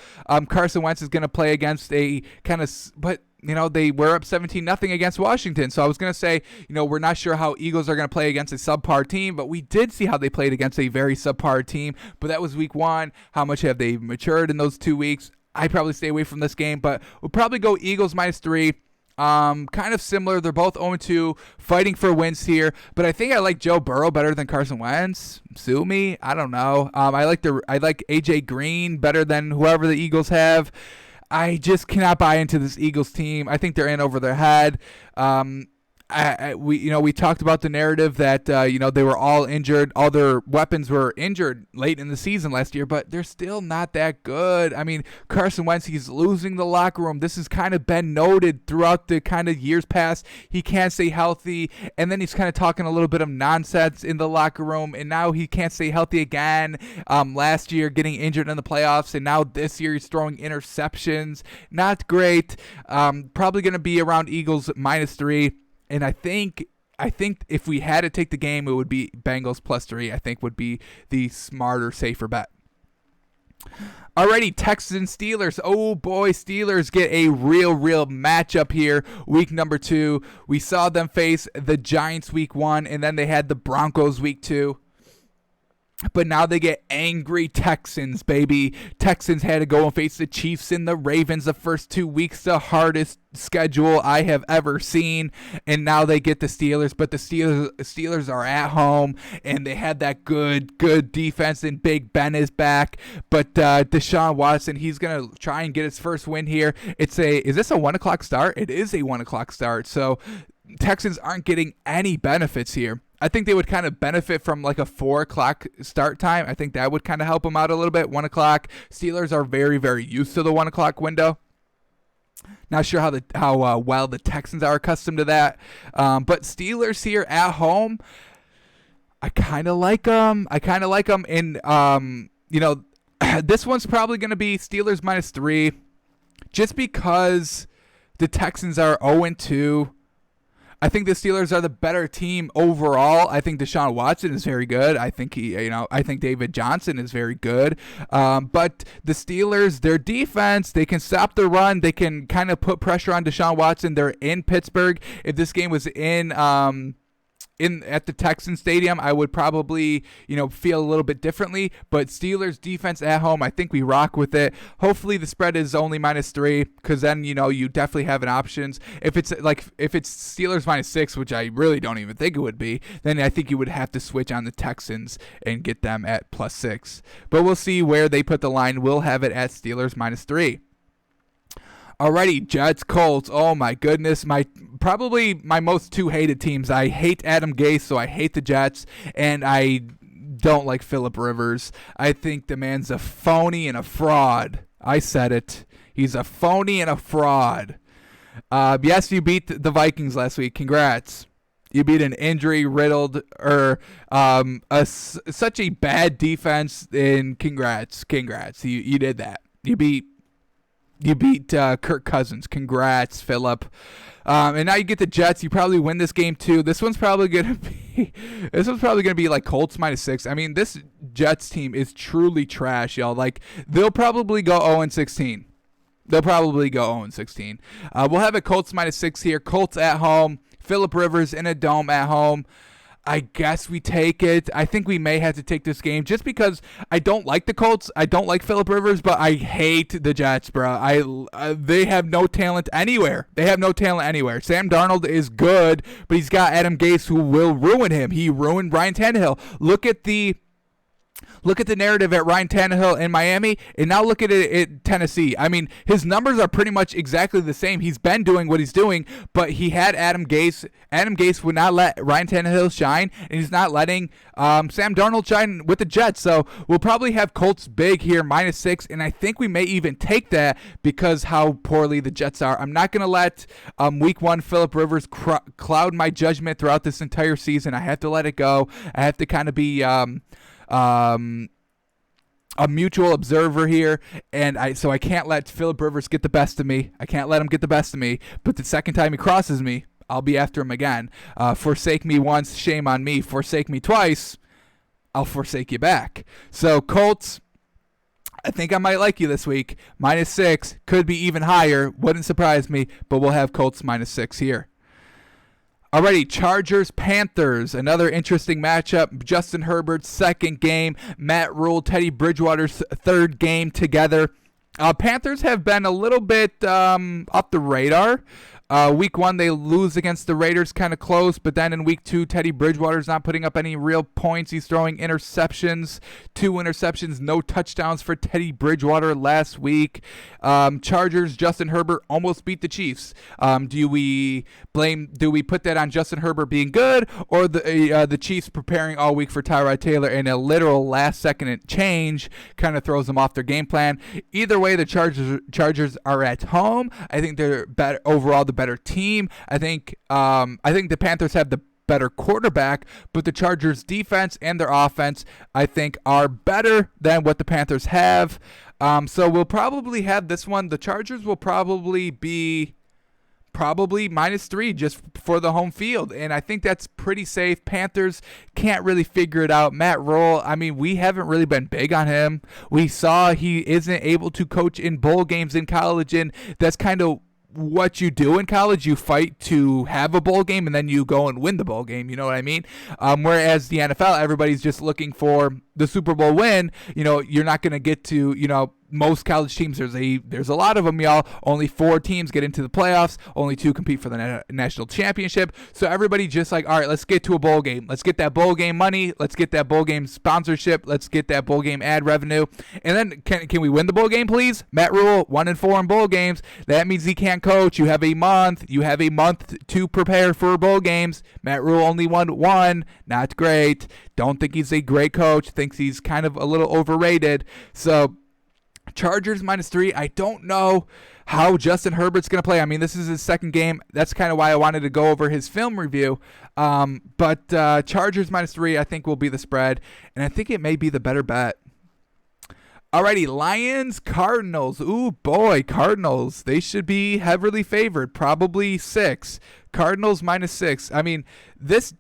Speaker 1: Carson Wentz is going to play against a kind of, but they were up 17-0 against Washington. So I was going to say, we're not sure how Eagles are going to play against a subpar team, but we did see how they played against a very subpar team. But that was week 1. How much have they matured in those 2 weeks? I'd probably stay away from this game, but we'll probably go Eagles -3. Kind of similar. They're both 0-2, fighting for wins here. But I think I like Joe Burrow better than Carson Wentz. Sue me. I don't know. I like AJ Green better than whoever the Eagles have. I just cannot buy into this Eagles team. I think they're in over their head. We talked about the narrative that they were all injured, all their weapons were injured late in the season last year, but they're still not that good. I mean, Carson Wentz, he's losing the locker room. This has kind of been noted throughout the kind of years past. He can't stay healthy, and then he's kind of talking a little bit of nonsense in the locker room, and now he can't stay healthy again. Last year getting injured in the playoffs, and now this year he's throwing interceptions. Not great. Probably going to be around Eagles -3. And I think if we had to take the game, it would be Bengals +3. I think would be the smarter, safer bet. Alrighty, Texans Steelers. Oh boy, Steelers get a real matchup here. Week number 2. We saw them face the Giants week 1, and then they had the Broncos week 2. But now they get angry Texans, baby. Texans had to go and face the Chiefs and the Ravens the first 2 weeks, the hardest schedule I have ever seen. And now they get the Steelers, but the Steelers are at home, and they had that good defense, and Big Ben is back. But Deshaun Watson, he's going to try and get his first win here. Is this a 1 o'clock start? It is a 1 o'clock start, so Texans aren't getting any benefits here. I think they would kind of benefit from like a 4 o'clock start time. I think that would kind of help them out a little bit. 1 o'clock. Steelers are very, very used to the 1 o'clock window. Not sure how well the Texans are accustomed to that. But Steelers here at home, I kind of like them. And, this one's probably going to be Steelers -3 just because the Texans are 0-2. I think the Steelers are the better team overall. I think Deshaun Watson is very good. I think I think David Johnson is very good. But the Steelers, their defense, they can stop the run. They can kind of put pressure on Deshaun Watson. They're in Pittsburgh. If this game was at the Texans Stadium, I would probably, feel a little bit differently. But Steelers defense at home, I think we rock with it. Hopefully the spread is only -3, because then, you definitely have an options. If it's Steelers -6, which I really don't even think it would be, then I think you would have to switch on the Texans and get them at +6. But we'll see where they put the line. We'll have it at Steelers -3. Alrighty, Jets, Colts. Oh my goodness, probably my most 2 hated teams. I hate Adam Gase, so I hate the Jets, and I don't like Phillip Rivers. I think the man's a phony and a fraud. I said it. He's a phony and a fraud. Yes, you beat the Vikings last week. Congrats. You beat an injury-riddled such a bad defense, and congrats. You did that. You beat Kirk Cousins. Congrats, Phillip. And now you get the Jets. You probably win this game too. This one's probably gonna be like Colts -6. I mean, this Jets team is truly trash, y'all. Like, they'll probably go 0-16. We'll have a Colts -6 here. Colts at home. Phillip Rivers in a dome at home. I guess we take it. I think we may have to take this game just because I don't like the Colts. I don't like Phillip Rivers, but I hate the Jets, bro. They have no talent anywhere. Sam Darnold is good, but he's got Adam Gase who will ruin him. He ruined Ryan Tannehill. Look at the Look at the narrative at Ryan Tannehill in Miami, and now look at it at Tennessee. I mean, his numbers are pretty much exactly the same. He's been doing what he's doing, but he had Adam Gase. Adam Gase would not let Ryan Tannehill shine, and he's not letting Sam Darnold shine with the Jets. So we'll probably have Colts big here, -6, and I think we may even take that because how poorly the Jets are. I'm not going to let Week 1 Phillip Rivers cloud my judgment throughout this entire season. I have to let it go. I have to kind of be a mutual observer here, and so I can't let Phillip Rivers get the best of me. I can't let him get the best of me, but the second time he crosses me, I'll be after him again. Forsake me once, shame on me. Forsake me twice, I'll forsake you back. So Colts, I think I might like you this week. -6, could be even higher, wouldn't surprise me, but we'll have Colts -6 here. Alrighty, Chargers, Panthers, another interesting matchup. Justin Herbert's second game, Matt Rule, Teddy Bridgewater's third game together. Panthers have been a little bit off the radar. Week 1, they lose against the Raiders kind of close, but then in Week 2, Teddy Bridgewater's not putting up any real points. He's throwing interceptions, 2 interceptions, no touchdowns for Teddy Bridgewater last week. Chargers, Justin Herbert almost beat the Chiefs. Do we put that on Justin Herbert being good, or the Chiefs preparing all week for Tyrod Taylor and a literal last-second change kind of throws them off their game plan? Either way, the Chargers are at home. I think they're better overall, the better team. I think the Panthers have the better quarterback, but the Chargers defense and their offense, I think, are better than what the Panthers have. So we'll probably have this one. The Chargers will probably be -3 just for the home field, and I think that's pretty safe. Panthers can't really figure it out. Matt Rule, I mean, we haven't really been big on him. We saw he isn't able to coach in bowl games in college, and that's kind of what you do in college. You fight to have a bowl game, and then you go and win the bowl game. You know what I mean? Whereas the NFL, everybody's just looking for the Super Bowl win. You know, you're not going to get to, most college teams, there's a lot of them, y'all. Only 4 teams get into the playoffs. Only 2 compete for the national championship. So everybody just like, all right, let's get to a bowl game. Let's get that bowl game money. Let's get that bowl game sponsorship. Let's get that bowl game ad revenue. And then can we win the bowl game, please? Matt Rule, 1-4 in bowl games. That means he can't coach. You have a month. To prepare for bowl games. Matt Rule only won 1. Not great. Don't think he's a great coach. Thinks he's kind of a little overrated. So Chargers -3. I don't know how Justin Herbert's going to play. I mean, this is his second game. That's kind of why I wanted to go over his film review. But Chargers -3, I think, will be the spread, and I think it may be the better bet. Alrighty, Lions, Cardinals. Ooh, boy, Cardinals. They should be heavily favored, probably 6. Cardinals -6. I mean, this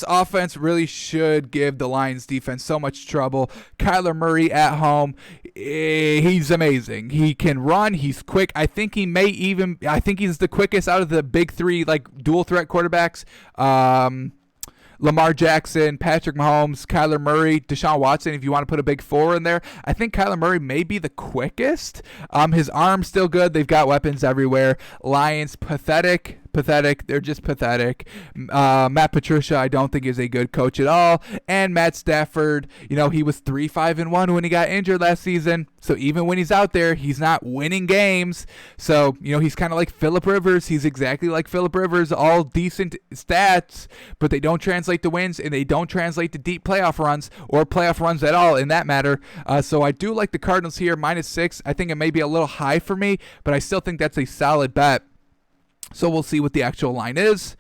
Speaker 1: offense really should give the Lions defense so much trouble. Kyler Murray at home, he's amazing. He can run. He's quick. I think he's the quickest out of the big 3, like, dual threat quarterbacks. Lamar Jackson, Patrick Mahomes, Kyler Murray, Deshaun Watson, if you want to put a big 4 in there. I think Kyler Murray may be the quickest. His arm's still good. They've got weapons everywhere. Lions, pathetic. They're just pathetic. Matt Patricia, I don't think, is a good coach at all. And Matt Stafford, he was 3-5-1 when he got injured last season. So even when he's out there, he's not winning games. So, he's kind of like Phillip Rivers. He's exactly like Phillip Rivers, all decent stats, but they don't translate to wins, and they don't translate to deep playoff runs or playoff runs at all in that matter. So I do like the Cardinals here, -6. I think it may be a little high for me, but I still think that's a solid bet. So we'll see what the actual line is.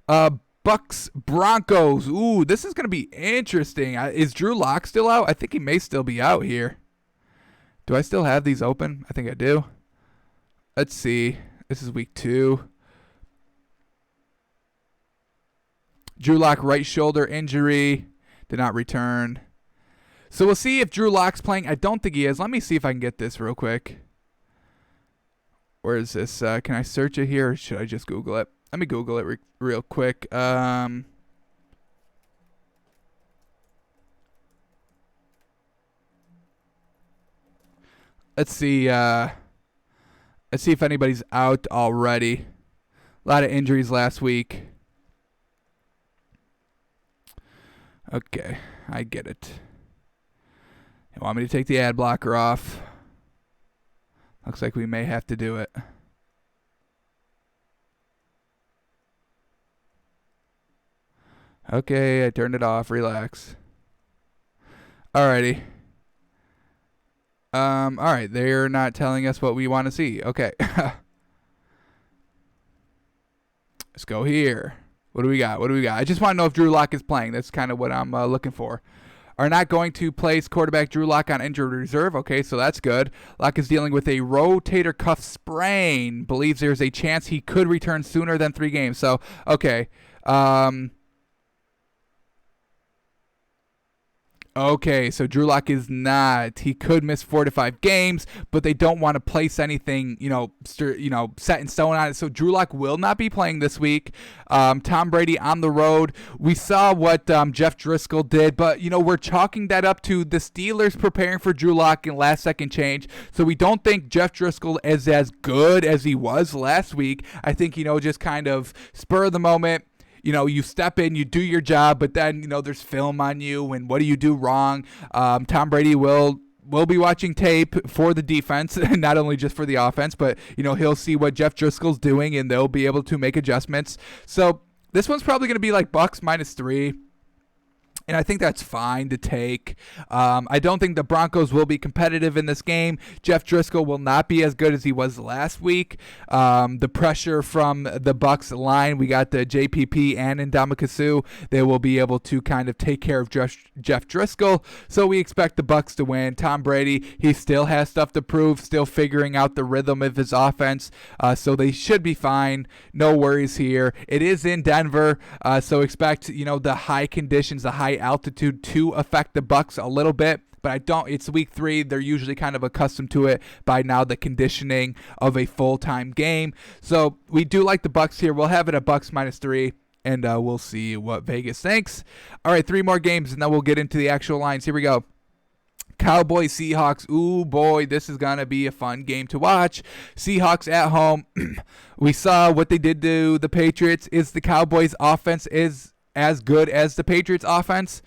Speaker 1: Bucks, Broncos. Ooh, this is going to be interesting. Is Drew Lock still out? I think he may still be out here. Do I still have these open? I think I do. Let's see. This is week 2. Drew Lock, right shoulder injury. Did not return. So we'll see if Drew Lock's playing. I don't think he is. Let me see if I can get this real quick. Where is this? Can I search it here, or should I just Google it? Let me Google it real quick. Let's see. Let's see if anybody's out already. A lot of injuries last week. Okay, I get it. You want me to take the ad blocker off? Looks like we may have to do it. Okay, I turned it off. Relax. Alrighty. Alright, they're not telling us what we want to see. Okay. Let's go here. What do we got? I just want to know if Drew Lock is playing. That's kind of what I'm looking for. Are not going to place quarterback Drew Lock on injured reserve. Okay, so that's good. Lock is dealing with a rotator cuff sprain. Believes there's a chance he could return sooner than 3 games. So, okay. Okay, so Drew Lock is not. He could miss 4 to 5 games, but they don't want to place anything, set in stone on it. So Drew Lock will not be playing this week. Tom Brady on the road. We saw what Jeff Driscoll did, but we're chalking that up to the Steelers preparing for Drew Lock in last-second change. So we don't think Jeff Driscoll is as good as he was last week. I think just kind of spur of the moment. You step in, you do your job, but then, there's film on you, and what do you do wrong? Tom Brady will be watching tape for the defense, not only just for the offense, but, he'll see what Jeff Driscoll's doing, and they'll be able to make adjustments. So this one's probably going to be like Bucks -3. And I think that's fine to take. I don't think the Broncos will be competitive in this game. Jeff Driscoll will not be as good as he was last week. The pressure from the Bucks line, we got the JPP and Ndamukong. They will be able to kind of take care of Jeff Driscoll. So we expect the Bucks to win. Tom Brady, he still has stuff to prove, still figuring out the rhythm of his offense. So they should be fine. No worries here. It is in Denver, so expect the high conditions, the high altitude to affect the Bucks a little bit, but it's week 3. They're usually kind of accustomed to it by now, the conditioning of a full-time game. So we do like the Bucks here. We'll have it at Bucks -3, and we'll see what Vegas thinks. All right, 3 more games, and then we'll get into the actual lines. Here we go. Cowboys, Seahawks. Ooh, boy, this is going to be a fun game to watch. Seahawks at home. We saw what they did to the Patriots. Is the Cowboys' offense as good as the Patriots offense?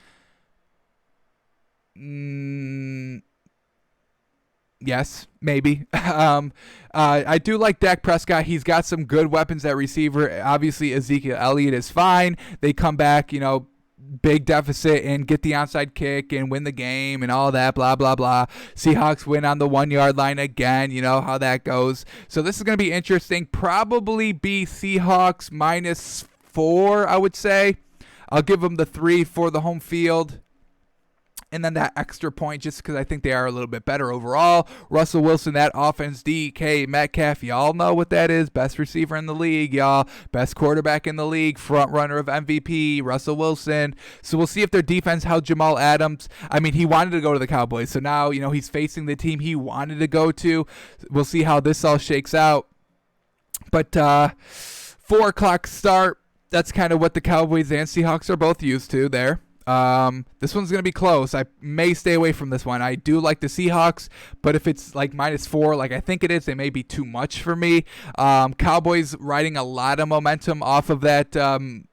Speaker 1: Yes, maybe. I do like Dak Prescott. He's got some good weapons at receiver. Obviously, Ezekiel Elliott is fine. They come back, big deficit and get the onside kick and win the game and all that, blah, blah, blah. Seahawks win on the 1-yard line again. You know how that goes. So this is going to be interesting. Probably be Seahawks -4, I would say. I'll give them the 3 for the home field. And then that extra point just because I think they are a little bit better overall. Russell Wilson, that offense, DK Metcalf, y'all know what that is. Best receiver in the league, y'all. Best quarterback in the league. Front runner of MVP, Russell Wilson. So we'll see if their defense, how Jamal Adams. I mean, he wanted to go to the Cowboys. So now, he's facing the team he wanted to go to. We'll see how this all shakes out. But 4 o'clock start. That's kind of what the Cowboys and Seahawks are both used to there. This one's going to be close. I may stay away from this one. I do like the Seahawks, but if it's like -4, like I think it is, they may be too much for me. Cowboys riding a lot of momentum off of that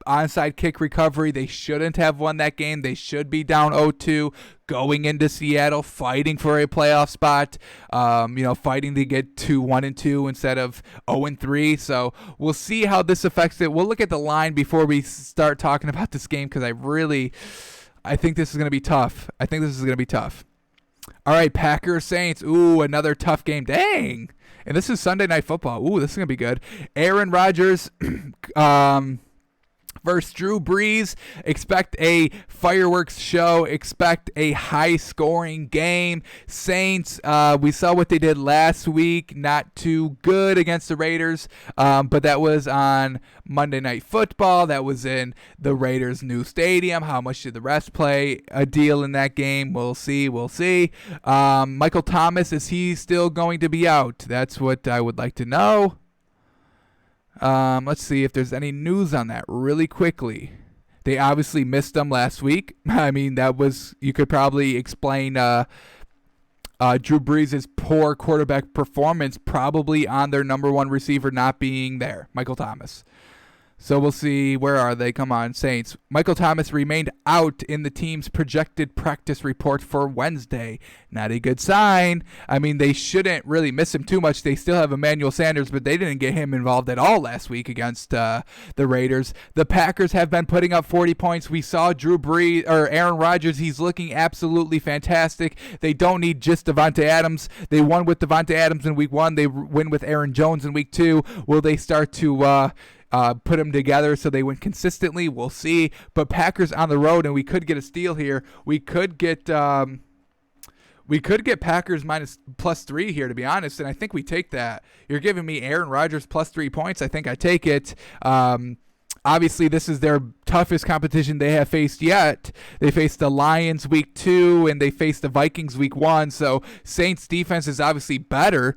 Speaker 1: onside kick recovery. They shouldn't have won that game. They should be down 0-2 going into Seattle, fighting for a playoff spot, fighting to get to 1-2 instead of 0-3. So we'll see how this affects it. We'll look at the line before we start talking about this game because I think this is going to be tough. All right, Packers, Saints. Ooh, another tough game. Dang. And this is Sunday Night Football. Ooh, this is going to be good. Aaron Rodgers versus Drew Brees. Expect a fireworks show. Expect a high-scoring game. Saints, we saw what they did last week. Not too good against the Raiders, but that was on Monday Night Football. That was in the Raiders' new stadium. How much did the rest play a deal in that game? We'll see. Michael Thomas, is he still going to be out? That's what I would like to know. Let's see if there's any news on that really quickly. They obviously missed them last week. I mean, you could probably explain Drew Brees' poor quarterback performance probably on their number 1 receiver not being there, Michael Thomas. So we'll see. Where are they? Come on, Saints. Michael Thomas remained out in the team's projected practice report for Wednesday. Not a good sign. I mean, they shouldn't really miss him too much. They still have Emmanuel Sanders, but they didn't get him involved at all last week against the Raiders. The Packers have been putting up 40 points. We saw Drew Brees or Aaron Rodgers. He's looking absolutely fantastic. They don't need just Devontae Adams. They won with Devontae Adams in week 1. They win with Aaron Jones in week 2. Will they start to put them together so they win consistently? We'll see. But Packers on the road, and we could get a steal here. We could get Packers +3 here, to be honest, and I think we take that. You're giving me Aaron Rodgers +3 points. I think I take it. Obviously, this is their toughest competition they have faced yet. They faced the Lions week 2, and they faced the Vikings week 1. So Saints defense is obviously better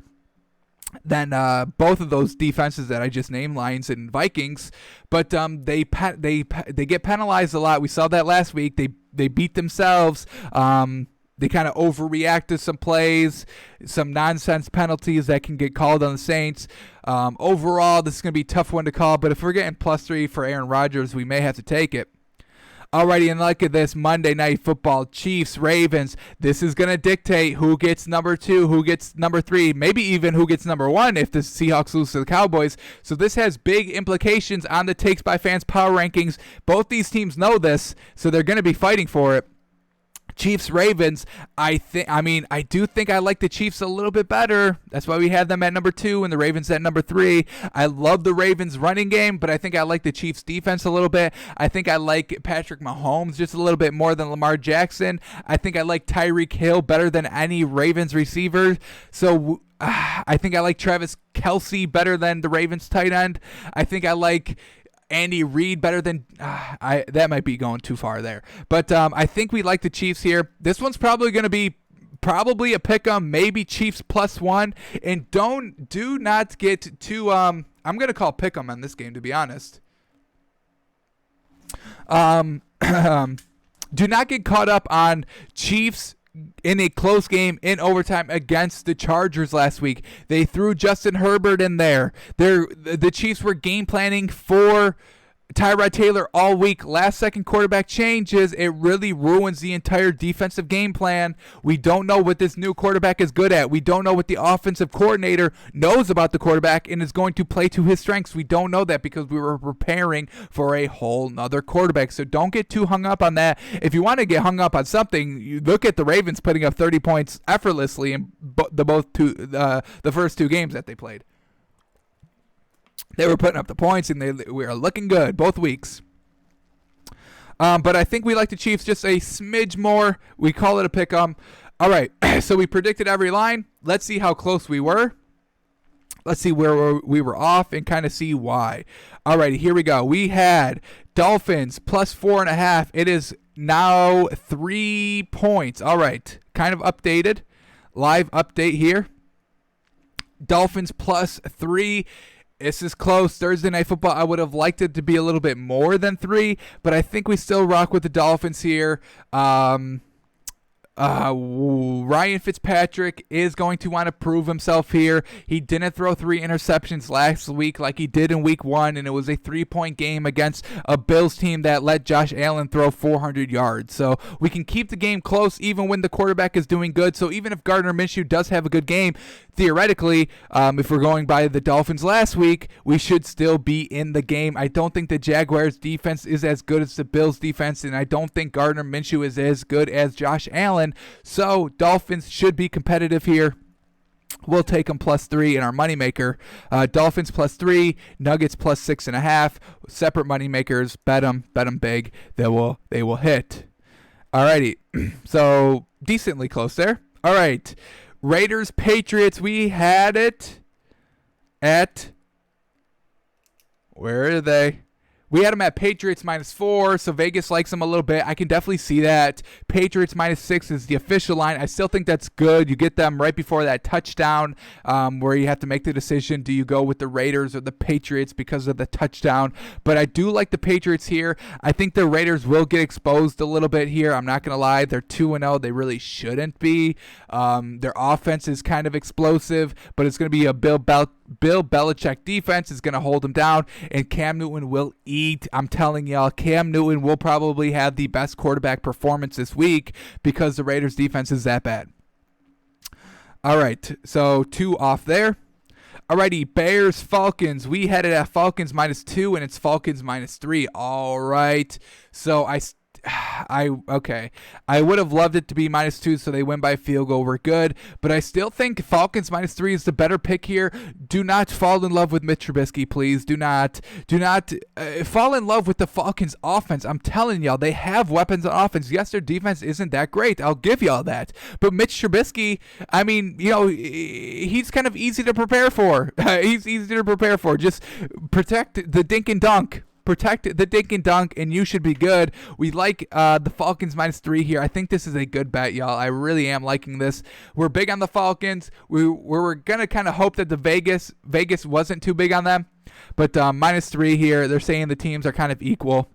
Speaker 1: than both of those defenses that I just named, Lions and Vikings, but they get penalized a lot. We saw that last week. They beat themselves. They kind of overreact to some plays, some nonsense penalties that can get called on the Saints. Overall, this is going to be a tough one to call, but if we're getting +3 for Aaron Rodgers, we may have to take it. Alrighty, and look at this Monday Night Football, Chiefs, Ravens. This is going to dictate who gets number 2, who gets number 3, maybe even who gets number 1 if the Seahawks lose to the Cowboys. So this has big implications on the Takes by Fans power rankings. Both these teams know this, so they're going to be fighting for it. Chiefs, Ravens, I do think I like the Chiefs a little bit better. That's why we had them at number 2 and the Ravens at number 3. I love the Ravens running game, but I think I like the Chiefs defense a little bit. I think I like Patrick Mahomes just a little bit more than Lamar Jackson. I think I like Tyreek Hill better than any Ravens receiver. So I think I like Travis Kelce better than the Ravens tight end. I think I like Andy Reid better than that might be going too far there, but I think we like the Chiefs here. This one's probably going to be a pick 'em, maybe Chiefs +1, and do not get too I'm going to call pick 'em on this game, to be honest. Do not get caught up on Chiefs in a close game in overtime against the Chargers last week. They threw Justin Herbert in there. The Chiefs were game planning for Tyrod Taylor all week. Last second quarterback changes. It really ruins the entire defensive game plan. We don't know what this new quarterback is good at. We don't know what the offensive coordinator knows about the quarterback and is going to play to his strengths. We don't know that because we were preparing for a whole nother quarterback. So don't get too hung up on that. If you want to get hung up on something, you look at the Ravens putting up 30 points effortlessly in the first 2 games that they played. They were putting up the points, and we are looking good both weeks. But I think we like the Chiefs just a smidge more. We call it a pick 'em. All right, so we predicted every line. Let's see how close we were. Let's see where we were off and kind of see why. All right, here we go. We had Dolphins +4.5. It is now 3 points. All right, kind of updated. Live update here. Dolphins +3. This is close. Thursday Night Football, I would have liked it to be a little bit more than 3, but I think we still rock with the Dolphins here. Ryan Fitzpatrick is going to want to prove himself here. He didn't throw 3 interceptions last week like he did in week 1, and it was a 3-point game against a Bills team that let Josh Allen throw 400 yards. So we can keep the game close even when the quarterback is doing good. So even if Gardner Minshew does have a good game, theoretically, if we're going by the Dolphins last week, we should still be in the game. I don't think the Jaguars defense is as good as the Bills defense, and I don't think Gardner Minshew is as good as Josh Allen. So Dolphins should be competitive here. We'll take them +3 in our moneymaker. Dolphins +3, Nuggets +6.5. Separate moneymakers. Bet them big. They will hit. Alrighty, so decently close there. All right, Raiders Patriots. We had it at, where are they? We had them at Patriots -4, so Vegas likes them a little bit. I can definitely see that. Patriots -6 is the official line. I still think that's good. You get them right before that touchdown where you have to make the decision. Do you go with the Raiders or the Patriots because of the touchdown? But I do like the Patriots here. I think the Raiders will get exposed a little bit here. I'm not going to lie. They're 2-0. They really shouldn't be. Their offense is kind of explosive, but it's going to be a Bill Bill Belichick defense is going to hold them down, and Cam Newton will eat. I'm telling y'all, Cam Newton will probably have the best quarterback performance this week because the Raiders defense is that bad. All right, so 2 off there. Alrighty, Bears, Falcons. We had it at Falcons -2, and it's Falcons -3. All right, so okay. I would have loved it to be -2, so they win by a field goal. We're good, but I still think Falcons -3 is the better pick here. Do not fall in love with Mitch Trubisky, please. Do not fall in love with the Falcons offense. I'm telling y'all, they have weapons on offense. Yes, their defense isn't that great. I'll give y'all that. But Mitch Trubisky, I mean, he's kind of easy to prepare for. He's easy to prepare for. Just protect the dink and dunk. Protect the dink and dunk, and you should be good. We like the Falcons -3 here. I think this is a good bet, y'all. I really am liking this. We're big on the Falcons. We're going to kind of hope that the Vegas wasn't too big on them. But -3 here, they're saying the teams are kind of equal.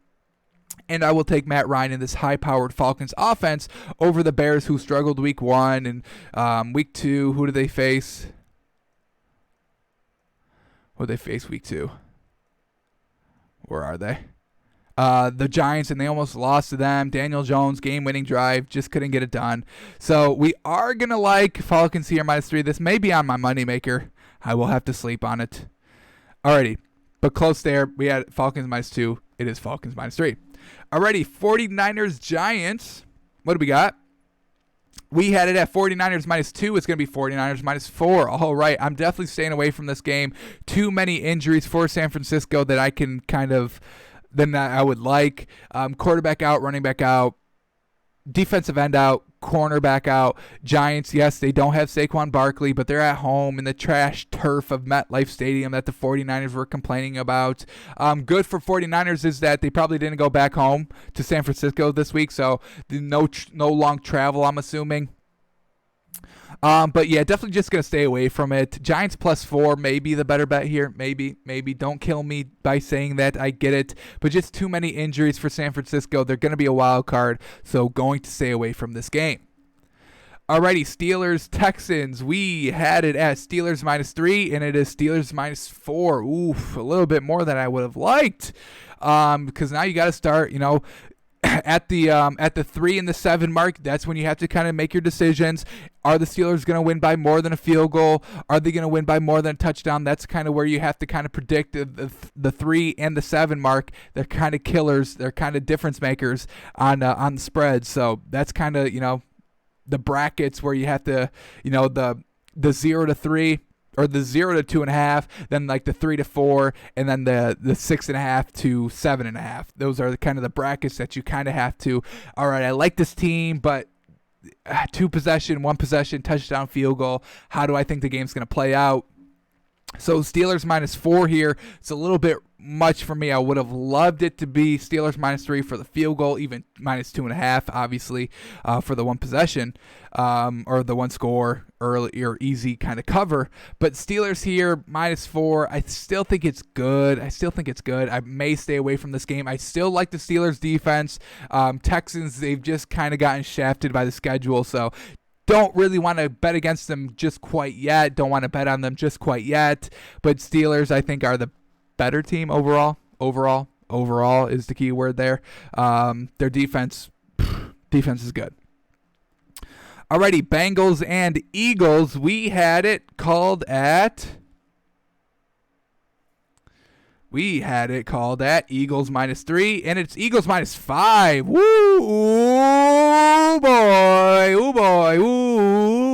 Speaker 1: And I will take Matt Ryan in this high-powered Falcons offense over the Bears, who struggled week 1. And week 2, who do they face? Who do they face week 2? Where are they? The Giants, and they almost lost to them. Daniel Jones, game-winning drive, just couldn't get it done. So we are going to like Falcons here -3. This may be on my moneymaker. I will have to sleep on it. Alrighty, but close there. We had Falcons -2. It is Falcons -3. Alrighty, 49ers, Giants. What do we got? We had it at 49ers -2. It's going to be 49ers -4. All right, I'm definitely staying away from this game. Too many injuries for San Francisco that I can kind of, than I would like. Quarterback out, running back out, defensive end out, cornerback out. Giants, yes, they don't have Saquon Barkley, but they're at home in the trash turf of MetLife Stadium that the 49ers were complaining about. Good for 49ers is that they probably didn't go back home to San Francisco this week, so no long travel, I'm assuming. But yeah, definitely just going to stay away from it. Giants +4 may be the better bet here. Maybe. Don't kill me by saying that. I get it. But just too many injuries for San Francisco. They're going to be a wild card, so going to stay away from this game. Alrighty, Steelers, Texans. We had it at Steelers -3, and it is Steelers -4. Oof, a little bit more than I would have liked. Because now you got to start, at the 3 and the 7 mark. That's when you have to kind of make your decisions. Are the Steelers going to win by more than a field goal? Are they going to win by more than a touchdown? That's kind of where you have to kind of predict the 3 and the 7 mark. They're kind of killers. They're kind of difference makers on the spread. So that's kind of the brackets where you have to the 0 to 3. Or the 0 to 2.5, then like the 3 to 4, and then the 6.5 to 7.5. Those are kind of the brackets that you kind of have to. All right, I like this team, but 2 possession, 1 possession, touchdown, field goal. How do I think the game's going to play out? So Steelers -4 here. It's a little bit much for me. I would have loved it to be Steelers -3 for the field goal, even -2.5, obviously, for the 1 possession or the 1 score, early or easy kind of cover. But Steelers here -4. I still think it's good. I may stay away from this game. I still like the Steelers defense. Texans, they've just kind of gotten shafted by the schedule, so don't really want to bet against them just quite yet. Don't want to bet on them just quite yet. But Steelers, I think, are the better team overall. Overall is the key word there. Their defense is good. Alrighty, Bengals and Eagles. We had it called at Eagles -3, and it's Eagles -5. Woo,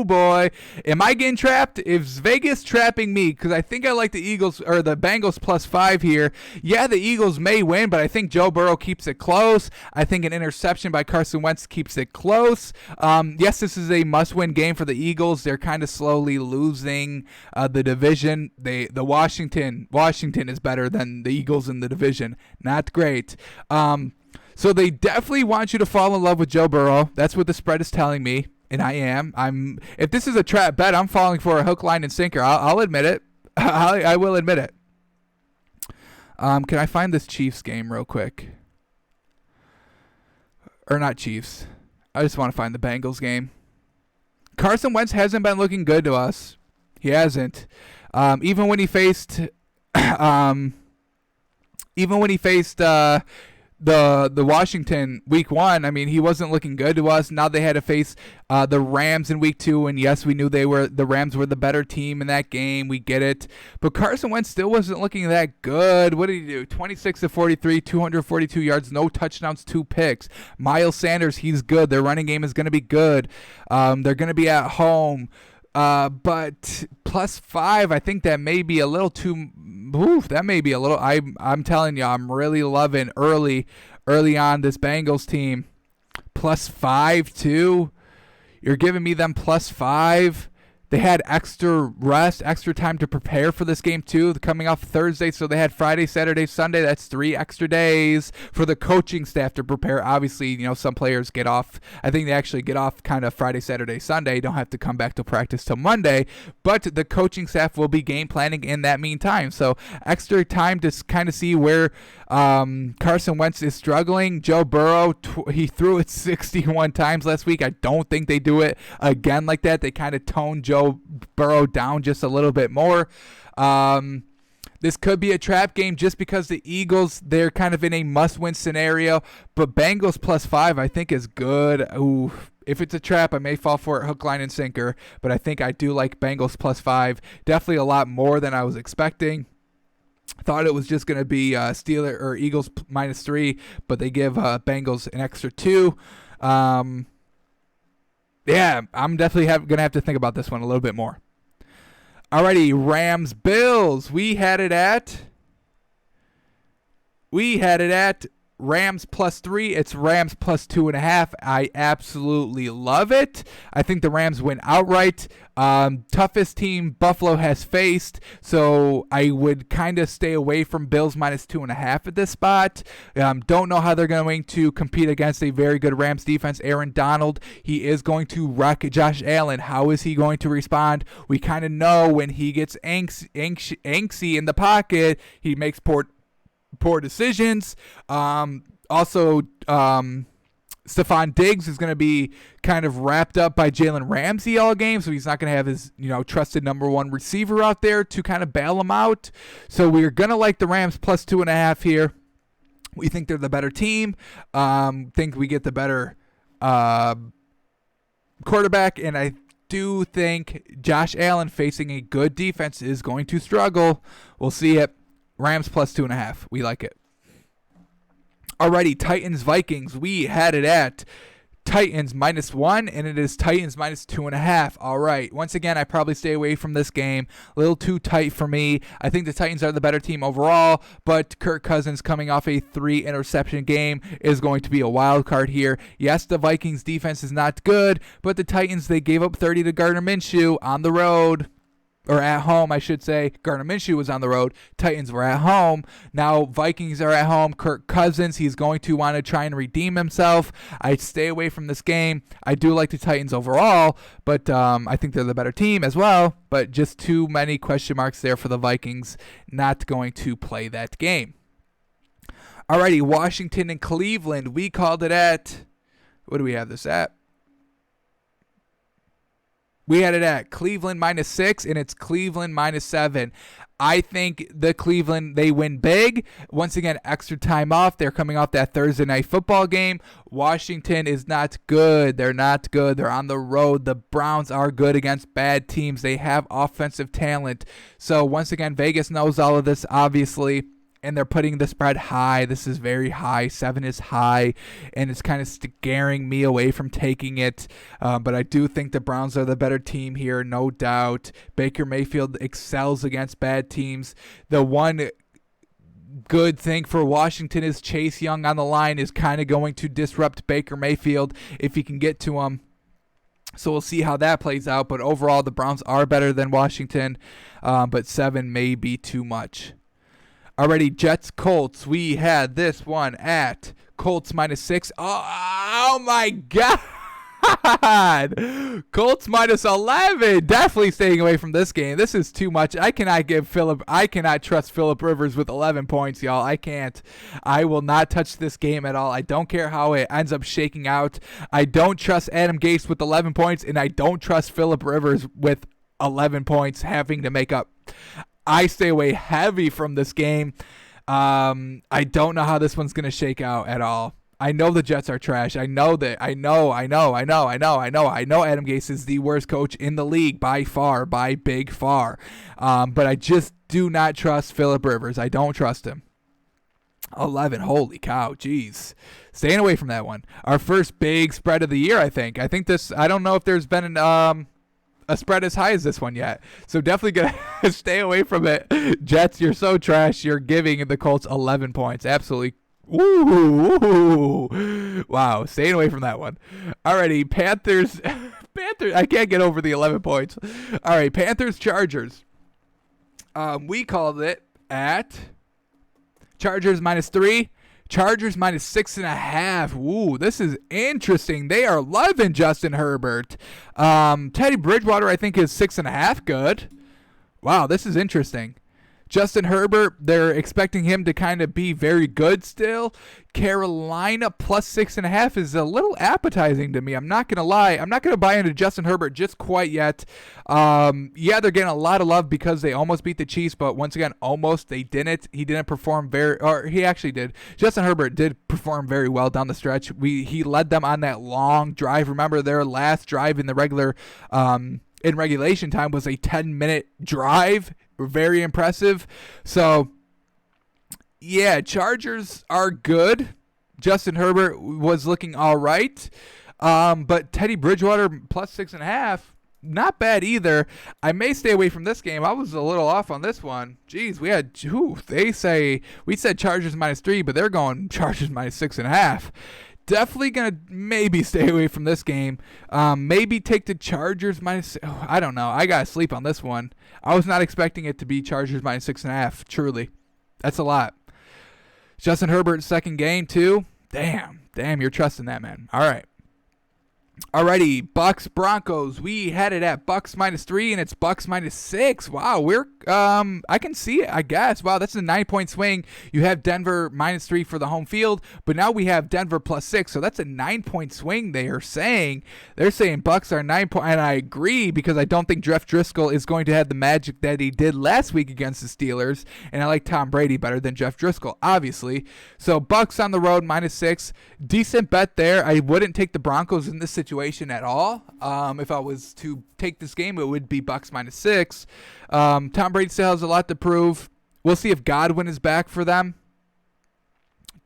Speaker 1: boy. Am I getting trapped? Is Vegas trapping me? Because I think I like the Eagles or the Bengals +5 here. Yeah, the Eagles may win, but I think Joe Burrow keeps it close. I think an interception by Carson Wentz keeps it close. Yes, this is a must-win game for the Eagles. They're kind of slowly losing the division. The Washington is better than the Eagles in the division. Not great. So they definitely want you to fall in love with Joe Burrow. That's what the spread is telling me, and I am. If this is a trap bet, I'm falling for a hook, line, and sinker. I'll admit it. I will admit it. Can I find this Chiefs game real quick? Or not Chiefs. I just want to find the Bengals game. Carson Wentz hasn't been looking good to us. He hasn't. Even when he faced, even when he faced the Washington week 1, I mean, he wasn't looking good to us. Now they had to face the Rams in week 2, and yes, we knew the Rams were the better team in that game. We get it, but Carson Wentz still wasn't looking that good. What did he do? 26 of 43, 242 yards, no touchdowns, 2 picks. Miles Sanders, he's good. Their running game is going to be good. They're going to be at home. But +5, I think that may be a little too. Oof, that may be a little. I'm telling you, I'm really loving early on this Bengals team. +5 too. You're giving me them +5. They had extra rest, extra time to prepare for this game too, coming off Thursday. So they had Friday, Saturday, Sunday. That's 3 extra days for the coaching staff to prepare. Obviously, some players get off. I think they actually get off kind of Friday, Saturday, Sunday. Don't have to come back to practice till Monday. But the coaching staff will be game planning in that meantime. So extra time to kind of see where Carson Wentz is struggling. Joe Burrow, he threw it 61 times last week. I don't think they do it again like that. They kind of toned Joe Burrow down just a little bit more. This could be a trap game just because the Eagles, they're kind of in a must-win scenario. But Bengals +5, I think, is good. Ooh, if it's a trap, I may fall for it hook, line, and sinker. But I think I do like Bengals +5. Definitely a lot more than I was expecting. Thought it was just going to be Steelers or Eagles -3, but they give Bengals an extra 2. Yeah, I'm definitely going to have to think about this one a little bit more. Alrighty, Rams Bills. We had it at Rams +3. It's Rams +2.5. I absolutely love it. I think the Rams win outright. Toughest team Buffalo has faced, so I would kind of stay away from Bills -2.5 at this spot. Don't know how they're going to compete against a very good Rams defense. Aaron Donald, he is going to wreck Josh Allen. How is he going to respond? We kind of know when he gets angsty in the pocket, he makes poor decisions. Also, Stephon Diggs is going to be kind of wrapped up by Jalen Ramsey all game, so he's not going to have his trusted number 1 receiver out there to kind of bail him out. So we're going to like the Rams +2.5 here. We think they're the better team. Think we get the better quarterback, and I do think Josh Allen facing a good defense is going to struggle. We'll see it. Rams +2.5. We like it. Alrighty, Titans Vikings. We had it at Titans -1, and it is Titans -2.5. All right. Once again, I probably stay away from this game. A little too tight for me. I think the Titans are the better team overall, but Kirk Cousins coming off a 3-interception game is going to be a wild card here. Yes, the Vikings defense is not good, but the Titans, they gave up 30 to Gardner Minshew on the road. Or at home, I should say. Gardner Minshew was on the road. Titans were at home. Now Vikings are at home. Kirk Cousins, he's going to want to try and redeem himself. I'd stay away from this game. I do like the Titans overall, but I think they're the better team as well. But just too many question marks there for the Vikings. Not going to play that game. Alrighty, Washington and Cleveland. We called it at, what do we have this at? We had it at Cleveland -6, and it's Cleveland -7. I think the Cleveland, they win big. Once again, extra time off. They're coming off that Thursday night football game. Washington is not good. They're not good. They're on the road. The Browns are good against bad teams. They have offensive talent. So once again, Vegas knows all of this, obviously. And they're putting the spread high. This is very high. 7 is high. And it's kind of scaring me away from taking it. But I do think the Browns are the better team here, no doubt. Baker Mayfield excels against bad teams. The one good thing for Washington is Chase Young on the line is kind of going to disrupt Baker Mayfield if he can get to him. So we'll see how that plays out. But overall, the Browns are better than Washington. But 7 may be too much. Already, Jets Colts. We had this one at Colts -6. Oh my God. Colts -11. Definitely staying away from this game. This is too much. I cannot trust Phillip Rivers with 11 points, y'all. I can't. I will not touch this game at all. I don't care how it ends up shaking out. I don't trust Adam Gase with 11 points, and I don't trust Phillip Rivers with 11 points, having to make up. I stay away heavy from this game. I don't know how this one's going to shake out at all. I know the Jets are trash. I know that. I know Adam Gase is the worst coach in the league by far, by big far. But I just do not trust Phillip Rivers. I don't trust him. 11, holy cow, jeez. Staying away from that one. Our first big spread of the year, I think. I don't know if there's been a spread as high as this one yet. So definitely going to stay away from it. Jets, you're so trash. You're giving the Colts 11 points. Absolutely. Ooh. Wow, staying away from that one. Alrighty, Panthers. I can't get over the 11 points. All right, Panthers, Chargers. We called it at Chargers -3. Chargers -6.5. Ooh, this is interesting. They are loving Justin Herbert. Teddy Bridgewater, I think, is 6.5 good. Wow, this is interesting. Justin Herbert, they're expecting him to kind of be very good still. Carolina +6.5 is a little appetizing to me. I'm not going to lie. I'm not going to buy into Justin Herbert just quite yet. They're getting a lot of love because they almost beat the Chiefs, but once again, almost they didn't. He didn't perform he actually did. Justin Herbert did perform very well down the stretch. He led them on that long drive. Remember, their last drive in the in regulation time was a 10-minute drive. Very impressive. So, yeah, Chargers are good. Justin Herbert was looking all right. But Teddy Bridgewater +6.5, not bad either. I may stay away from this game. I was a little off on this one. Jeez, we said Chargers -3, but they're going Chargers -6.5. Definitely going to maybe stay away from this game. Maybe take the Chargers I don't know. I got to sleep on this one. I was not expecting it to be Chargers -6.5. Truly. That's a lot. Justin Herbert's second game, too. Damn, you're trusting that, man. All right. Alrighty, Bucks Broncos. We had it at Bucks -3, and it's Bucks -6. Wow, I can see it, I guess. Wow, that's a 9-point swing. You have Denver -3 for the home field, but now we have Denver +6, so that's a 9-point swing. They're saying Bucks are 9 point, and I agree because I don't think Jeff Driscoll is going to have the magic that he did last week against the Steelers, and I like Tom Brady better than Jeff Driscoll, obviously. So Bucks on the road -6, decent bet there. I wouldn't take the Broncos in this situation at all. If I was to take this game, it would be Bucks -6. Tom Brady still has a lot to prove. We'll see if Godwin is back for them.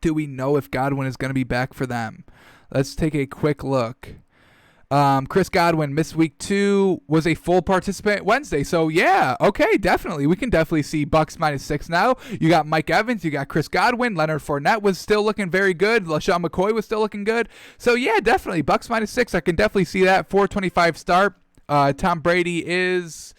Speaker 1: Do we know if Godwin is going to be back for them? Let's take a quick look. Chris Godwin missed week 2, was a full participant Wednesday. So, yeah, okay, definitely. We can definitely see Bucks -6 now. You got Mike Evans, you got Chris Godwin. Leonard Fournette was still looking very good. LaShawn McCoy was still looking good. So, yeah, definitely. Bucks -6. I can definitely see that. 4:25 start. Tom Brady is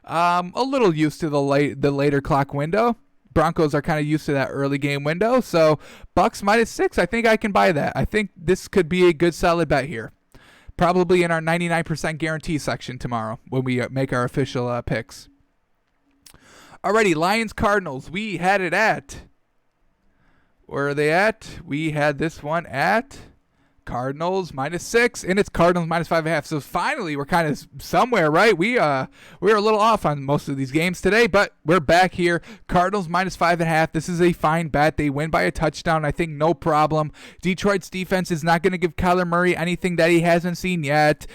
Speaker 1: a little used to the later clock window. Broncos are kind of used to that early game window. So, Bucks -6, I think I can buy that. I think this could be a good solid bet here. Probably in our 99% guarantee section tomorrow when we make our official picks. Alrighty, Lions Cardinals. We had it at. Where are they at? We had this one at Cardinals -6, and it's Cardinals -5.5. So finally, we're kind of somewhere, right? We were a little off on most of these games today, but we're back here. Cardinals -5.5. This is a fine bet. They win by a touchdown, I think, no problem. Detroit's defense is not going to give Kyler Murray anything that he hasn't seen yet.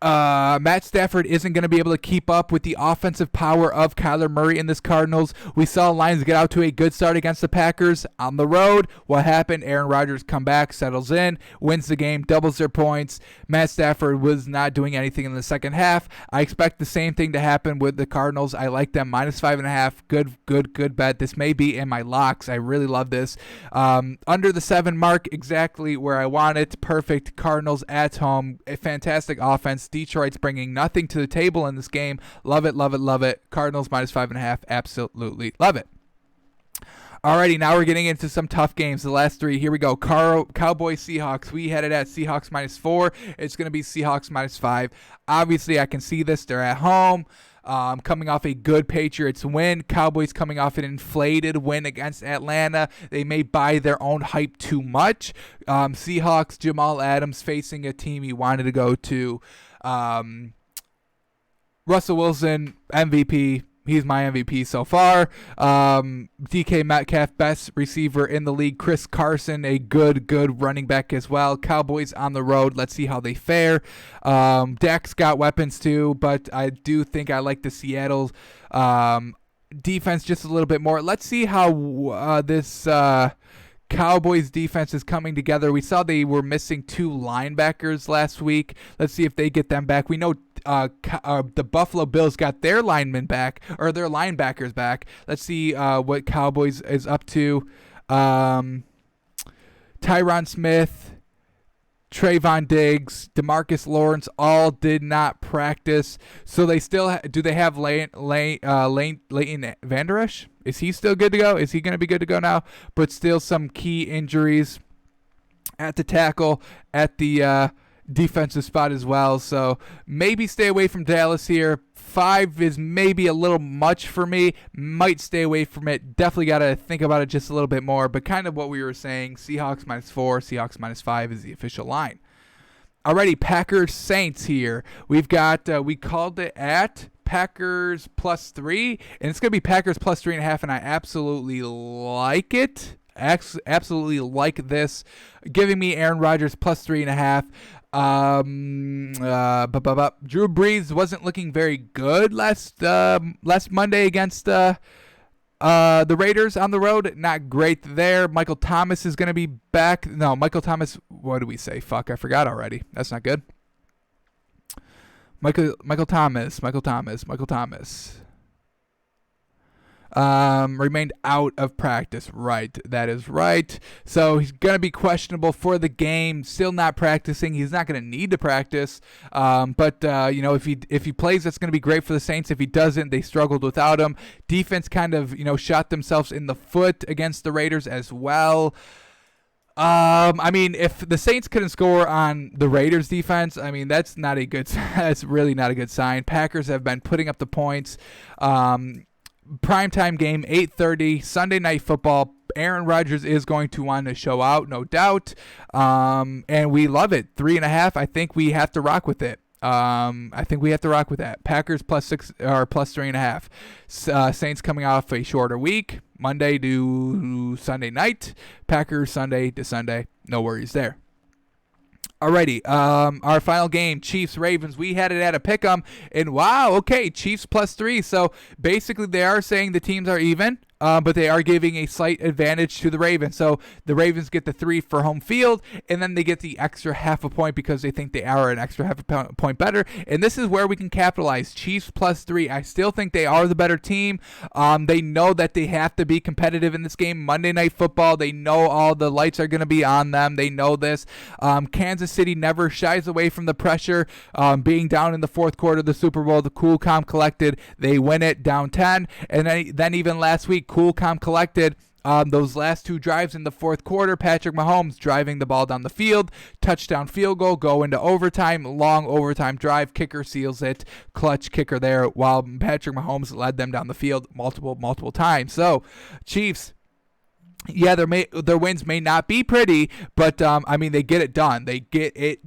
Speaker 1: Matt Stafford isn't going to be able to keep up with the offensive power of Kyler Murray in this Cardinals. We saw Lions get out to a good start against the Packers on the road. What happened? Aaron Rodgers come back, settles in, wins the game, doubles their points. Matt Stafford was not doing anything in the second half. I expect the same thing to happen with the Cardinals. I like them -5.5. Good bet. This may be in my locks. I really love this. Under the 7 mark, exactly where I want it. Perfect. Cardinals at home. A fantastic offense. Detroit's bringing nothing to the table in this game. Love it, love it, love it. Cardinals -5.5. Absolutely love it. Alrighty, now we're getting into some tough games. The last 3. Here we go. Cowboys, Seahawks. We had it at Seahawks -4. It's going to be Seahawks -5. Obviously, I can see this. They're at home. Coming off a good Patriots win. Cowboys coming off an inflated win against Atlanta. They may buy their own hype too much. Seahawks, Jamal Adams facing a team he wanted to go to. Russell Wilson, MVP. He's my MVP so far. DK Metcalf, best receiver in the league. Chris Carson, a good running back as well. Cowboys on the road. Let's see how they fare. Dak's got weapons too, but I do think I like the Seattle defense just a little bit more. Let's see how this Cowboys defense is coming together. We saw they were missing 2 linebackers last week. Let's see if they get them back. We know the Buffalo Bills got their linemen back, or their linebackers back. Let's see what Cowboys is up to. Tyron Smith, Trayvon Diggs, DeMarcus Lawrence all did not practice. So they still do they have Leighton Vander Esch? Is he still good to go? Is he going to be good to go now? But still some key injuries at the tackle, at the defensive spot as well. So maybe stay away from Dallas here. 5 is maybe a little much for me. Might stay away from it. Definitely got to think about it just a little bit more. But kind of what we were saying, Seahawks -4, Seahawks -5 is the official line. Alrighty, Packers Saints here. We've got, we called it at Packers +3. And it's going to be Packers +3.5. And I absolutely like it. Absolutely like this. Giving me Aaron Rodgers +3.5. Drew Brees wasn't looking very good last Monday against the Raiders on the road. Not great there. Michael Thomas is going to be back. No, Michael Thomas. What do we say? Fuck, I forgot already. That's not good. Michael Thomas. Remained out of practice. Right, that is right. So he's going to be questionable for the game. Still not practicing. He's not going to need to practice. But if he plays, that's going to be great for the Saints. If he doesn't, they struggled without him. Defense kind of shot themselves in the foot against the Raiders as well. If the Saints couldn't score on the Raiders defense, that's not a good. That's really not a good sign. Packers have been putting up the points. Primetime game, 8:30, Sunday Night Football. Aaron Rodgers is going to want to show out, no doubt. And we love it. 3.5. I think we have to rock with it. Packers +6 or +3.5. Saints coming off a shorter week, Monday to Sunday night. Packers Sunday to Sunday. No worries there. Alrighty, our final game, Chiefs-Ravens. We had it at a pick'em, and wow, okay, Chiefs +3. So basically, they are saying the teams are even, but they are giving a slight advantage to the Ravens. So the Ravens get the 3 for home field, and then they get the extra half a point because they think they are an extra half a point better. And this is where we can capitalize. Chiefs +3. I still think they are the better team. They know that they have to be competitive in this game. Monday Night Football, they know all the lights are going to be on them. They know this. Kansas City never shies away from the pressure. Being down in the fourth quarter of the Super Bowl, the cool, calm, collected, they win it down 10. And then even last week, cool, calm, collected. Those last 2 drives in the fourth quarter, Patrick Mahomes driving the ball down the field, touchdown field goal, go into overtime, long overtime drive, kicker seals it, clutch kicker there, while Patrick Mahomes led them down the field multiple times. So, Chiefs, yeah, their wins may not be pretty, but they get it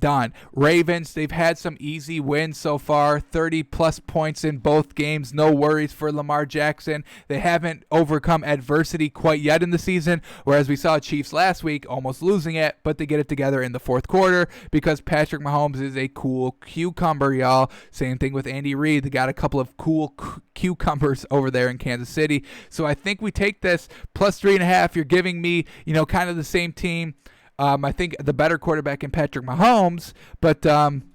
Speaker 1: done. Ravens, they've had some easy wins so far, 30+ points in both games. No worries for Lamar Jackson. They haven't overcome adversity quite yet in the season, whereas we saw Chiefs last week almost losing it, but they get it together in the fourth quarter because Patrick Mahomes is a cool cucumber, y'all. Same thing with Andy Reid. They got a couple of cool cucumbers over there in Kansas City. So I think we take this +3.5. You're giving me, kind of the same team. I think the better quarterback in Patrick Mahomes, but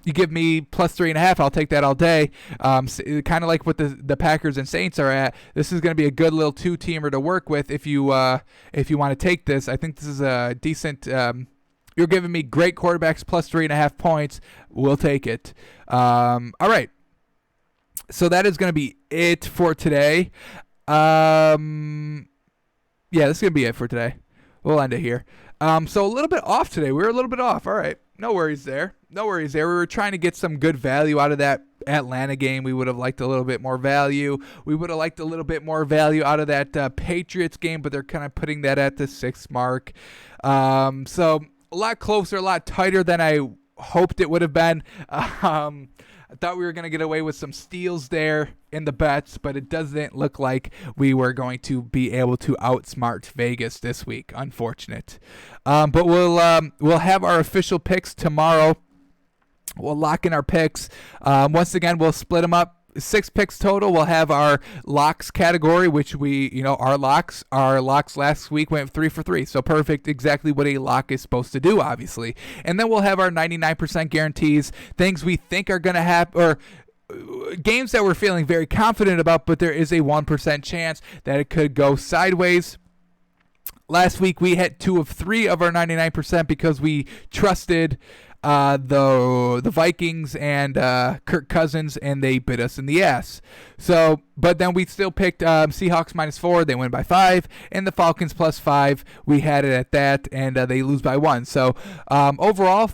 Speaker 1: you give me +3.5. I'll take that all day. Kind of like what the Packers and Saints are at. This is going to be a good little 2-teamer to work with if you want to take this. I think this is a decent. You're giving me great quarterbacks +3.5 points. We'll take it. All right. So that is going to be it for today. Yeah, this is going to be it for today. We'll end it here. So a little bit off today. We were a little bit off. All right. No worries there. We were trying to get some good value out of that Atlanta game. We would have liked a little bit more value. We would have liked a little bit more value out of that Patriots game, but they're kind of putting that at the 6 mark. So a lot closer, a lot tighter than I hoped it would have been. I thought we were going to get away with some steals there in the bets, but it doesn't look like we were going to be able to outsmart Vegas this week. Unfortunate. But we'll have our official picks tomorrow. We'll lock in our picks. Once again, we'll split them up. 6 picks total. We'll have our locks category, which our locks last week went 3 for 3. So perfect, exactly what a lock is supposed to do, obviously. And then we'll have our 99% guarantees, things we think are going to happen, or games that we're feeling very confident about, but there is a 1% chance that it could go sideways. Last week we hit 2 of 3 of our 99% because we trusted the Vikings and Kirk Cousins, and they bit us in the ass. So, but then we still picked Seahawks -4. They win by 5, and the Falcons +5. We had it at that, and they lose by 1. So overall,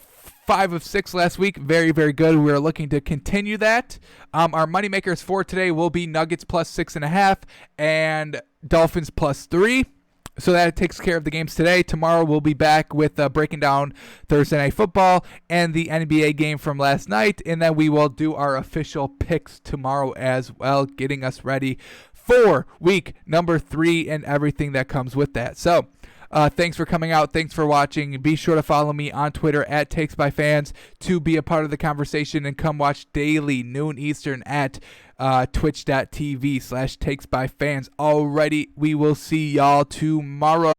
Speaker 1: 5 of 6 last week. Very, very good. We're looking to continue that. Our moneymakers for today will be Nuggets +6.5 and Dolphins +3. So that takes care of the games today. Tomorrow we'll be back with breaking down Thursday Night Football and the NBA game from last night. And then we will do our official picks tomorrow as well, getting us ready for week number 3 and everything that comes with that. So thanks for coming out. Thanks for watching. Be sure to follow me on Twitter at TakesByFans to be a part of the conversation, and come watch daily, noon Eastern, at twitch.tv/TakesByFans. Alrighty, we will see y'all tomorrow.